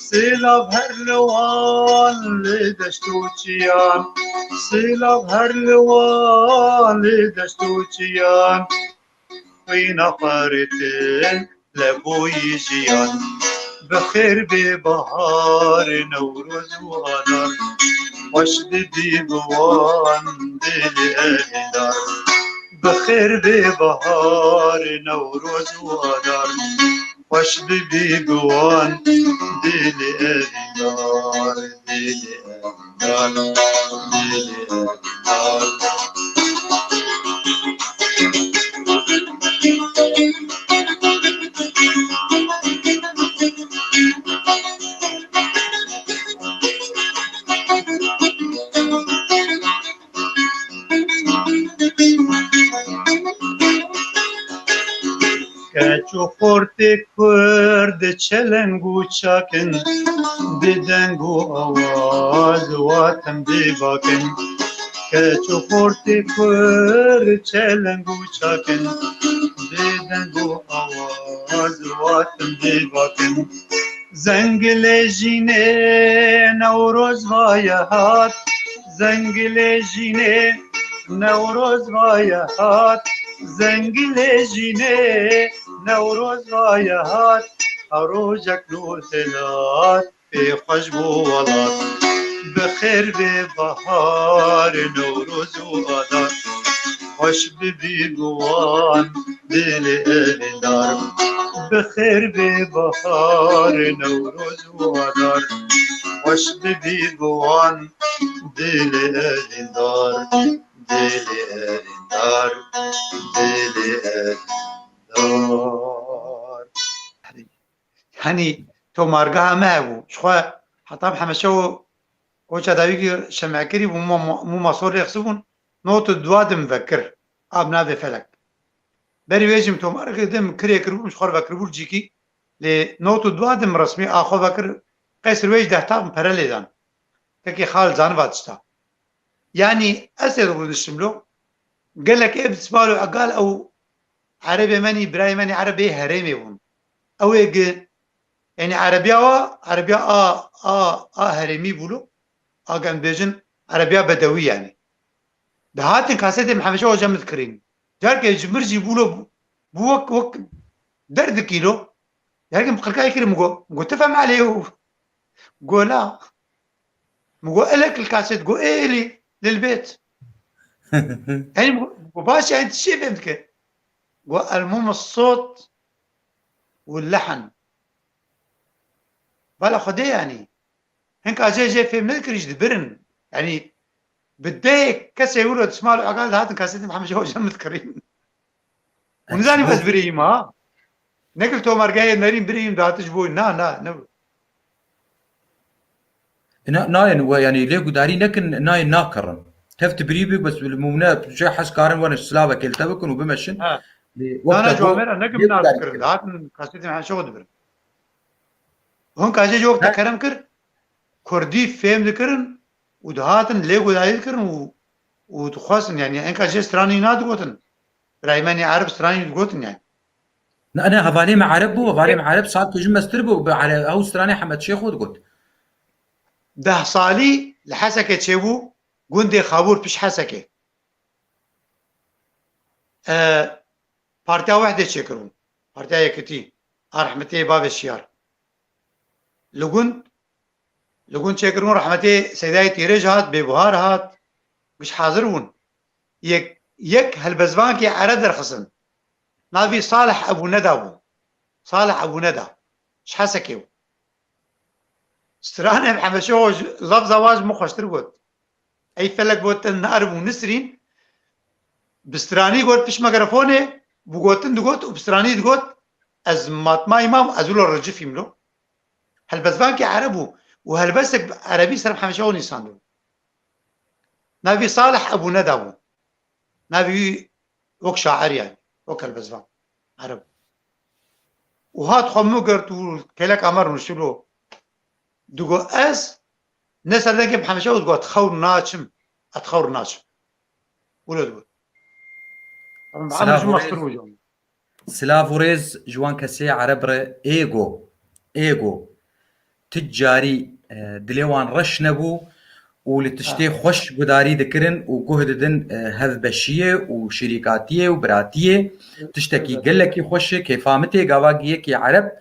سیلاب هر لوان لدشت و چیان سیلاب هر لوان لدشت و چیان خوینا خارتل لبوی جیان بخیر به بهار نوروز و آدار خوش بی بوان دل اهدار بخیر به بهار نوروز و آدار خوش بی گوان دل اهدار دل اهدار دل اهدار کچو خورت کرد چلنگو چاکن بدنگو آواز واتم دیباکن کچو خورت کرد چلنگو چاکن بدنگو آواز واتم دیباکن زنگل جینه نوروز وای هات زنگل جینه نوروز وای هات زنگل جینه نوروز وای هات روزک نوتلات به خوش بو ولات بخیر به بهار نوروز و آدار خوش بی گوان دل اهدار بخیر به بهار نوروز و آدار خوش بی گوان دل اهدار دل اهدار دل اهدار يعني تو مارقها معه شخوا حطام حمشو وش داويك شمعكري مو مصور يخسبون نوت دواد مذكر ابنا بفلك بري ويجم تو مارق دم كري كربول شخور بكربول جيكي لنوت دواد رسمي اخو بكر قيسر ويج دهتام برليدان كي خال زان باتشتا يعني اسر ودشملو قال لك ايه بتسمعوا قال او عربي ماني براي ماني عربي هرمي ون او يجي يعني عربية هرمي بولو كان بيجن عربية بدوي يعني ده هاتن كاسيتي محمشة وجا مذكرين جارك يجمرجي بولو بوك وك درد كيلو يعني مقلقاي كده مقو تفهم عليه مقو لا مقو إلك الكاسيت مقو إلي للبيت يعني مقو باش يعني تشي فهمتك مقو المهم الصوت واللحن بلا خدي يعني هنك جاي في مذكريش دبرن يعني بديك كسي يقولوا تسمع له قال هات كاسيتي محمد جوج مذكرين ونزاني بس بريم ها نقل تو مرجعي نريم بريم داتش بوي نا ناين يعني ليه قداري نكن ناين ناكرن تفت بريبك بس بالمونا جاي حس كارن وانا سلابه كلتبكن وبمشن انا جوامر نقم نذكر هات كاسيتي محمد شو دبر هون كاجي جو وقت كرم كر كردي فهم ذكرن ودهاتن ليغو داير ذكرن وتخواصن يعني انك جي ستراني ناد قوتن رايماني عرب ستراني قوتن يعني انا هفالي مع عرب بو هفالي مع عرب صار تجي مستربو على او ستراني حمد شيخ ودقوت ده صالي لحسكه تشيبو قندي خابور بش حسكه بارتيا وحده تشكرون بارتيا يكتي رحمتي باب الشيار لقون تشكرون رحمتي سيداي تيرج هات ببهار هات مش حاضرون يك هالبزبان كي عرد الخصم نافي صالح ابو ندى صالح ابو ندى اش حسكيو استرانه محمد شو لفظ واج مخش ترقد اي فلك بوت نقرب ونسرين بستراني قلت فيش ميكروفونه بقوتن دقوت وبستراني دقوت از ماتما امام ازول الرجف يملو هالبزبان كي عربو وهالبسك عربي سر محمد شو نيساندو نافي صالح ابو ندى نافي وك شاعر يعني وك البزبان عرب وهات خمو قرتو كلك امر نشلو دقو اس نسر ذاك محمد شو تقول تخور ناچم اتخور ناچم ولا تقول سلافوريز جوان كسي عربر ايجو تجاري دليوان رش نبو ولتشتي خوش قداري ذكرن وجهددن هذبشيه وشركاتيه وبراتيه تشتكي قال لك خوش كيفامتي قواقيه كي عرب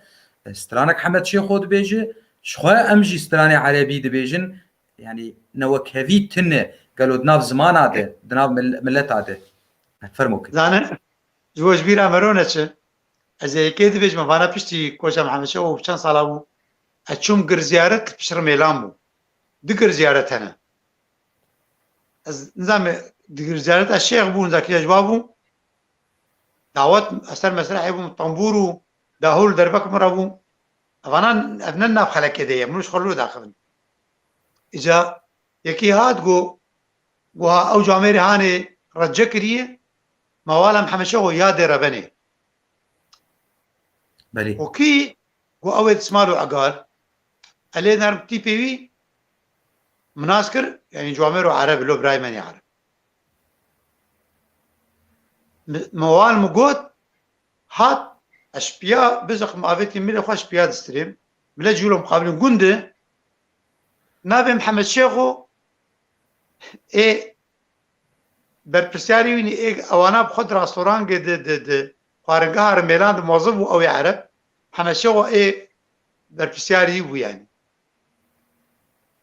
استرانك حمد شي خود بيجي شخوا امجي استراني عربي دبيجن يعني نوك هذي تنه قالوا دناف زمان هذا دناف ملت هذا فرموك زانه جوج بيرا مرونة از كيد بيج مفانا بشتي كوشا محمد شو وبشان صالابو اتشوم قر زيارت بشر ميلامو دقر زيارت هنا از نظام دقر زيارت الشيخ بون ذاك جوابو دعوات اثر مسرح بو طنبورو داهول دربك مرابو افانا افننا بخلك كده منوش خلو داخل اجا يكي هاد جو او جاميري هاني رجكريه موالا محمد شو يا ربني بلي وكي جو اول اسمالو عقال عليه نرم تي بي وي مناسكر يعني جواميرو عرب لو برايماني عرب موال مقود هات اشبيا بزق مقابلتي ملي خو اشبيا دستريم ملا جولو مقابلين قنده نابي محمد شيخو اي برپرسیاری ویني اي اوانا بخد راستوران د خارنگاه ميلان موظف او عرب محمد شيخو اي برپرسیاری بو يعني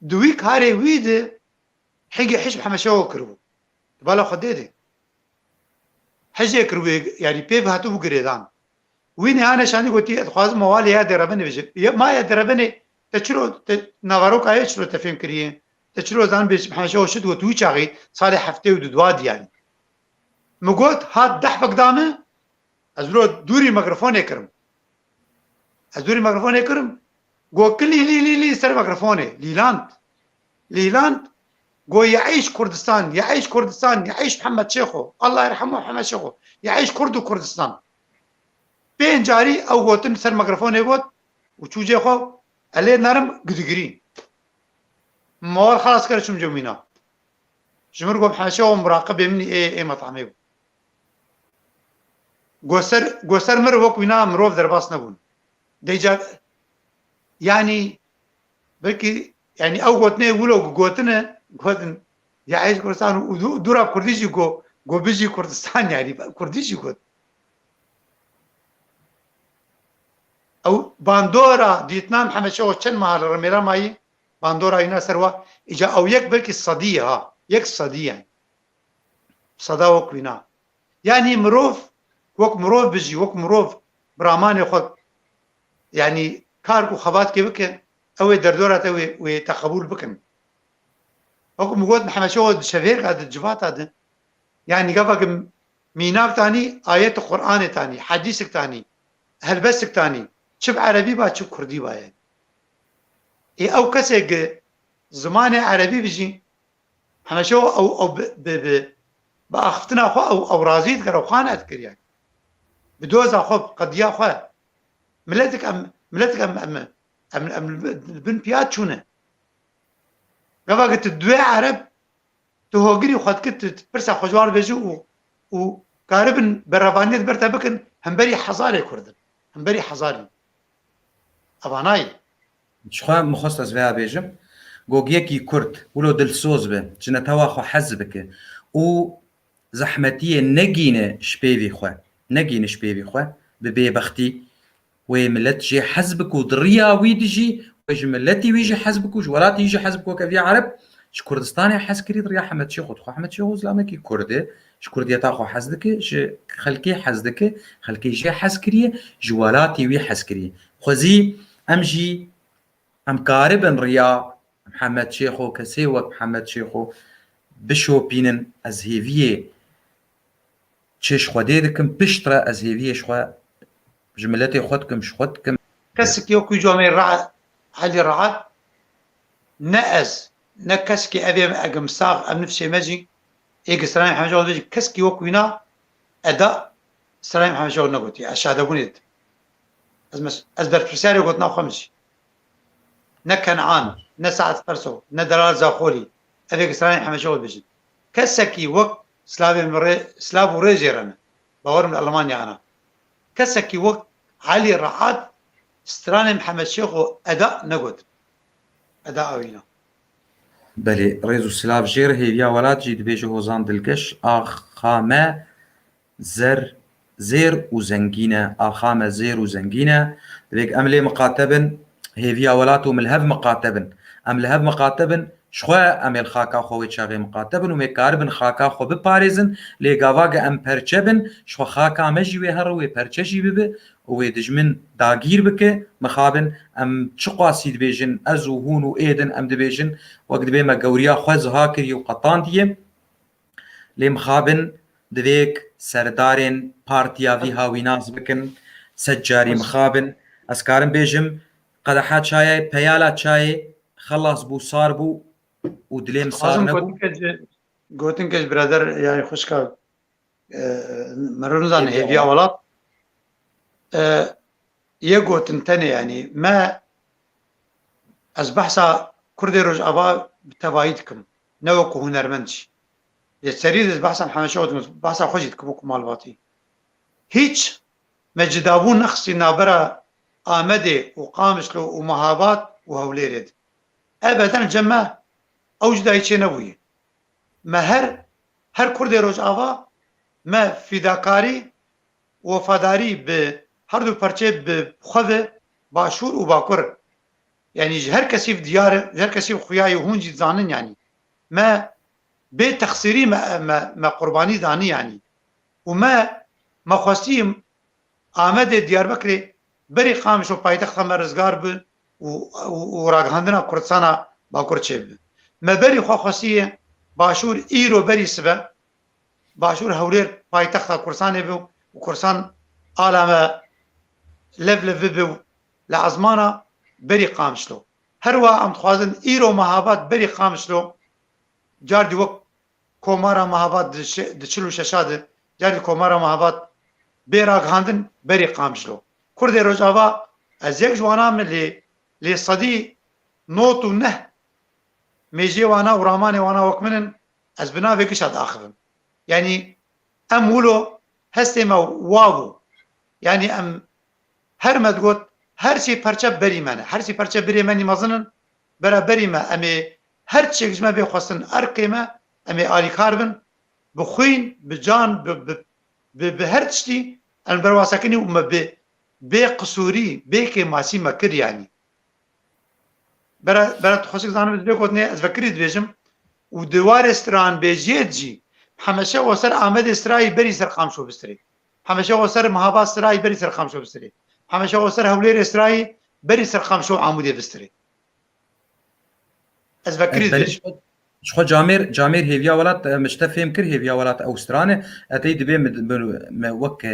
دوي كاري ويد حقي حش محمد شيخو كربو بالا خديدي حجي كربو يعني بيف هاتو بقريدان ويني انا شاني قلتي خواز موالي يا دربني بجي ما يا دربني تشرو نافاروك اي تشرو تفهم كريه تشرو زان بيش محمد شيخو شد وتوي شاغي صالح حفتي ودواد يعني مقود هات دح بقدامه ازلو دوري ميكروفون يكرم ازوري ميكروفون يكرم قو كل لي سر ميكروفونه ليلاند قو يعيش كردستان يعيش كردستان يعيش محمد شيخو الله يرحمه محمد شيخو يعيش كرد وكردستان بين جاري او قوتن سر ميكروفون يقول وتشوجي خو عليه نرم قدقري موال خلاص كرشم جمينا جمهور قو محمد شيخو مراقب مني اي مطعمي قوسر مر وك وينا مروف درباس نبون ديجا يعني بلكي يعني او قوتني ولو قوتنا قوتن يعيش كردستان ودورا كرديجي قو بيجي كردستان يعني كرديجي قوت او باندورا ديتنا محمد شو چن مال رميلا ماي باندورا ينا سروا اجا او يك بلكي الصديه ها يك الصديه يعني صدا وكوينا يعني مروف وك مروف بيجي وك مروف برامان ياخذ يعني كاركو خبات كي بكن او دردورات او وتقبول بكن وك مقود محمد شو شفير هذا الجبات هذا يعني قفك ميناك تاني آيات القرآن تاني حديثك تاني هلبسك تاني شب عربي با شب كردي با يعني اي او كسك زمان عربي بيجي محمد شو او باختنا خو او رازيد كرو خان اذكر يعني بدوز اخو قضيه خو ملتك ام البن بيات شونه قبا قلت دوي عرب تهوجري خد كنت برسا خجوار بيجو و قاربن برافانيت برتا بكن همبري حزاري كردن همبري حزاري اباناي شخوا مخصص بها بيجم گوگیکی کرد ولو دلسوز به جنتوا خو حزبك و زحمتيه نگینه شپیوی خو نگینه شپیوی خو به بختی و ملت جي حزبك ودريا ويدجي ويج ملتي ويجي حزبك وجولاتي يجي حزبك وكفي عرب ش كردستاني حسكري دريا حمد شيخ خو حمد شيخ زلامكي كردي ش كرديا تاخو حزدك ش خلكي حزدك خلكي جي حسكري جولاتي وي حسكري خوزي امجي ام قاربن ريا محمد شيخو كسيوك محمد شيخو بشو بينن ازهيفيه تشيش خديدكم بشترا ازهيفيه شخوا جملتي خدكم شخدكم كسك يوكو جوامي رعا علي رعا نأز نكسكي أبي أقم ساغ أم نفسي مجي إيق سلام محمد جوال بيجي كسكي وكوينا أداء سلام محمد جوال نقوتي أشهد أقوليد أز برفرساري قلتنا خمسي نكنعان نسعد فرسو ندلال زاخولي أبي سلام محمد جوال بيجي كسكي وك سلافو ريجيرنا باور من ألمانيا أنا كسكي وك علي رعاد ستراني محمد شيخو أداء نقود أداء أوينا بله ريزو سلاف جير هيفيا ولات جيد بيجي هوزان دلقش آخامة زير وزنجينة آخامة زير وزنجينة دبيك أملي مقاتبن هيفيا ولات وملهب مقاتبن أملهب مقاتبن شخوا أمل خاكا خوي شاغي مقاتبن وميكاربن خاكا خو بباريزن ليقاواغا أم پرچبن شخوا خاكا مجيوي هروي پرچشي ببه ويدجمن داگير بك مخابن ام چقاسي دبيجن ازو هون و ايدن ام دبيجن وقت بما قوريا خوز هاكري وقطان ديه لي مخابن دبيك سردارين بارتيا في هاوي ناس بكن سجاري مخابن اسكارن بيجم قدحات شاي بيالا شاي خلص بو صار بو ودليم صار نبو قوتنكش برادر يعني خوشكا مرونزان هيفيا ولات يقوتن تاني يعني ما أصبحسا كردي رج أبا بتبايدكم نوكو هنرمنش يتسريد أصبحسا محمد شوت بحسا خوشيتكم وكم مالباتي هيج مجدابون نخصي نابرا آمدي وقامشلو ومهابات وهوليرد أبدا جمع أوجد هيتشي نبوي ما هر كردي رج أبا ما فداكاري وفاداري هر دو پرچه بخوه باشور و باکر يعني هر کسی في ديار هر کسی خویای هون جي زانن يعني ما بي تخسيري ما قرباني داني يعني وما خوستي آمد ديار بكري بري خامش و پایتخت مرزگار ب و راگهاندنا کردستانا باکر چه ب ما بري خوستي باشور ايرو بري سبه باشور هولير پایتخت کردستان ب و کردستان عالم لف بو لعزمانا بري قامشلو هروا ام خوازن ايرو مهابات بري قامشلو جاردي وك كومارا مهابات دچلو ششاد جاردي كومارا مهابات بيراغ هاندن بري قامشلو كردي روجاوا از يك جوانا من لي صدي نوتو نه ميجي وانا وراماني وانا وكمنن از بنا فيكشاد اخذن يعني ام ولو هستيما واو يعني ام هر مدگوت هر چی پرچه بری منه هر چی پرچه بری منی مزنن برا بری ما امی هر چی جمع بی خواستن ارقیمه امی آلی کاربن بخوین بجان به هر چی ان برواسکنی و به قصوری به که ماسی مکر يعني برا تخصك زانم بيقولني از فكرت بيجم ودوار استران بيجيت جي حمشه وسر احمد اسرائيل بري سر خامشو بستري حمشه وسر مهابا اسرائيل بري سر خامشو بستري حمشه وسر هولير اسرائيل بري سر خامشو عمودي بستري از فكرت بيجم شخو جامير هيفيا ولات مشتفهم كر هيفيا ولات اوسترانه اتي دبي وك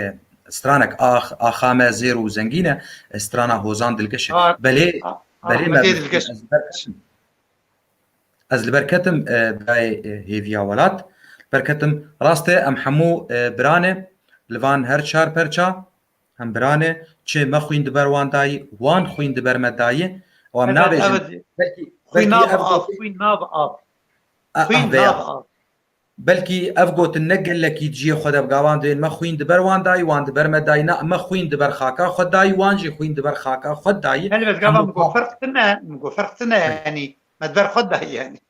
استرانك اخامه زيرو زنجينه استرانا هوزان دلقش بلي از البركتم باي هيفيا ولات بركتم راسته ام حمو برانه لوان هر چار پرچا هم برانه چه ما خوين دبر وان داي وان خوين دبر مداي و ام نابج خوي ناب بلكي آب، افغوت خوي ناب آب، خوي ناب بيا آب. بلكي افغوت نقل لك يجي خد بقاوان دين ما خوين دبر وان داي وان دبر ما داينا ما خوين دبر خاكا خد داي وانجي خوين دبر خاكا خد داي يعني بس قابا مقو فرق تنا يعني ما تبر خدها يعني.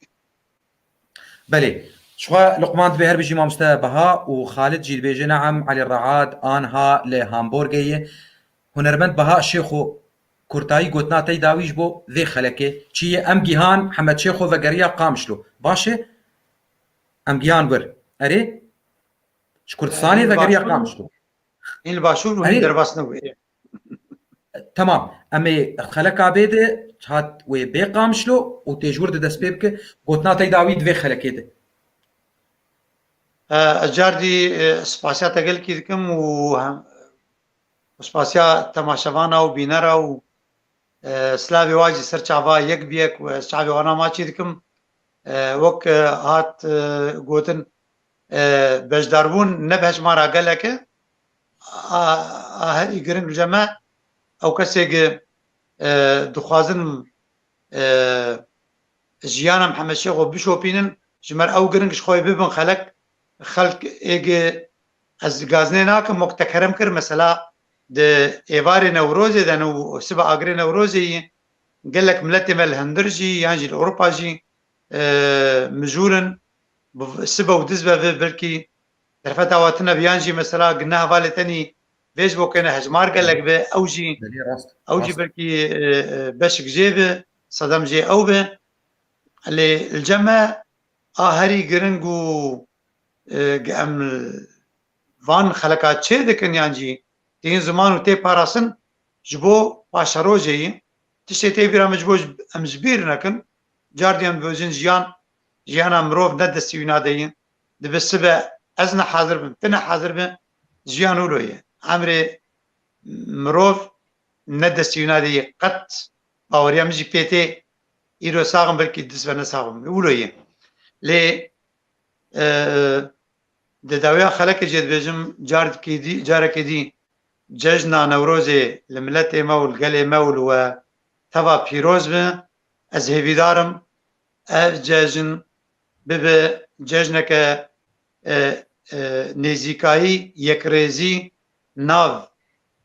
بلي شخوا لقمان دبي هر بيجي ما بها وخالد جيل بيجي نعم علي الرعاد انها لهامبورغيه هنرمند بها شيخو كورتاي قوتنا تي داويش بو ذي خلكي چي ام جيهان محمد شيخو وقريا قامشلو باشه ام جيهان بر اري شكرتستاني وقريا قامشلو هين الباشور وهين اري درباس نوي. تمام امي خلكا بيده هات وي بي قامشلو وتجور دس بيبك قوتنا تي داوي ذي خلكي جاردي سپاسیا تگل کی دکم و سپاسیا تماشاوانا و بینرا و سلاوی واجی سر چاوا یک بیک و چاوی وانا ما چی دکم وک هات گوتن بجداربون نبهج مارا گلکه هری گرنگ جمع او کسی دخوازن جیانا محمد شیخ و بشوپینن جمر او گرنگش خوی ببن خلق ایگه از گازنه ناکم مکتکرم کر مثلا ده ایوار نوروزی ده نو سبا آگری نوروزی قال لك ملتي مال هندرجي يانجي الاوروبا جي مجورن سبا ودزبا بلكي درفتا واتنا بيانجي مثلا قلناها فالتني فيسبوك انا هجمار قال لك اوجي بلكي بشك جيبه صدام جي اوبه اللي الجمع هاري جرنجو ام فان خلقات چه دکن یانجی تین زمان و تی پاراسن جبو پاشاروجی تشتی تی بیرا مجبوج امجبیر نکن جاردیان بوزین جیان امروف ندستی وینادهین دبسبه ازنا حاضر بم تنا حاضر بم جیان اولویه عمري مروف ندستی وینادهی قط باوریا مجی پیتی ایرو ساغم بلکی دسبه نساغم اولویه لی داویا خلک جد بجم جارك دي ججنا نوروزي الملت مول قلي مول و تبا بيروز به از هيفيدارم اف ججن ببه ججنك نزيكاي يكريزي ناف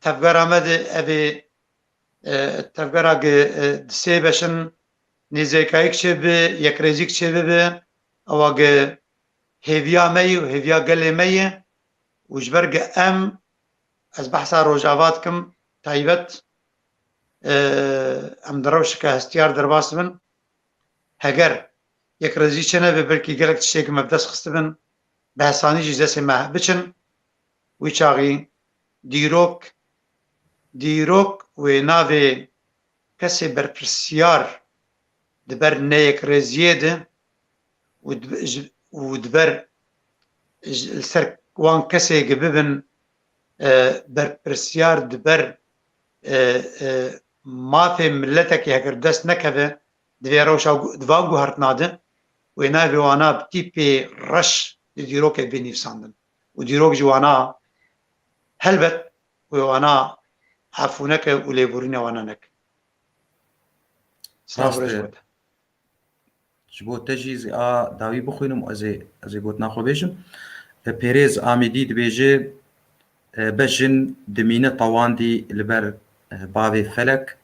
تفقر امد افي تفقر دسي بشن نزيكاي كشبه يكريزي كشبه او هيفيا مي وهيفيا قلي مي وجبرق ام از بحثا روجاواتكم تايبت ام دروشك هستيار درباس من هجر يك رزي چنه ببركي قلق تشيك مبدس خستبن بحثاني جيزاسي ما بچن ويچاغي ديروك وناوي كسي برپرسيار دبر نيك رزيده ودبر السر وان كسي قببن برپرسيار دبر ما في ملتك يهكر دست نكبه دبي روشا دواغو هرتناده وينا بوانا بتيبي رش ديروك بيني فساندن وديروك جوانا هلبت ووانا عفونك وليبورينا وانا نك راست جبو تجيز داوي بخوينم ازي قوت ناخو بيجم بيريز آميدي دبيجي بجن دمينة طواندي لبر باوي فلك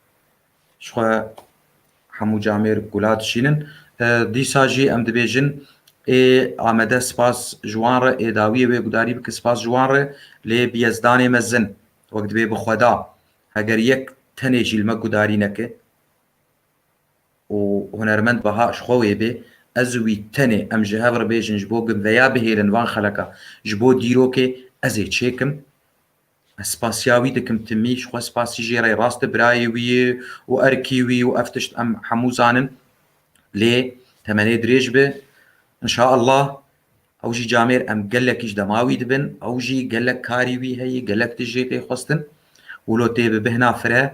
شخوا حمو جامير قولات شينن دي ساجي ام دبيجن آمده سپاس جوانره داوي بي قداري بك سپاس جوانره لي بيزداني مزن وقت بي بخودا اگر يك تنيجي الما قداري نكه وهنرمند بها شخوي بي ازوي تني ام جهاور بيجن جبو قم ذيا بهيرن وان خلقا جبو ديروكي ازي تشيكم سپاسیاوی دکم تمیش خو سپاسی جیره راست برایوی و ارکیوی و افتشت ام حموزانن لي تمني دريج به ان شاء الله اوجي جامير ام قالك ايش دماوي دبن اوجي قالك كاريوي هي قالك تجيتي خستن ولو تيب بهنا فرا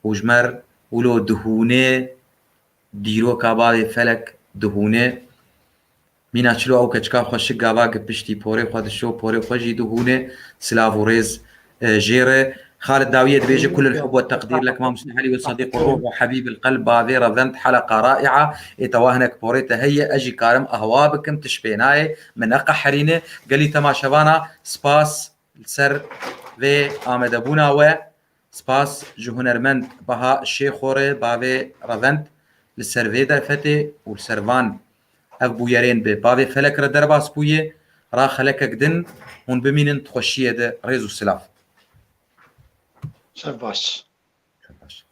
وجمر ولو دهونه ديرو كابا فلك دهونه مينا چلو او كچكا خوش گاوا گپشتي پوري خود شو پوري خوجي دهونه سلاوريز جيره خالد داوية بيجي كل الحب والتقدير لك ما مستحلي والصديق والروح وحبيب القلب بافي رافنت حلقة رائعة اتواهنك بوريتا هي اجي كارم اهوابكم تشبيناي من اقا حرينة قال لي تماشبانا سباس السر في آمد ابونا و سباس جهنرمند بها الشيخوري بافي رافنت للسرفي درفتي والسرفان ابو يرين بافي فلك ردرباس بويه را خلك قدن هون بمينن تخشيه ده ريزو السلاف شاف باش.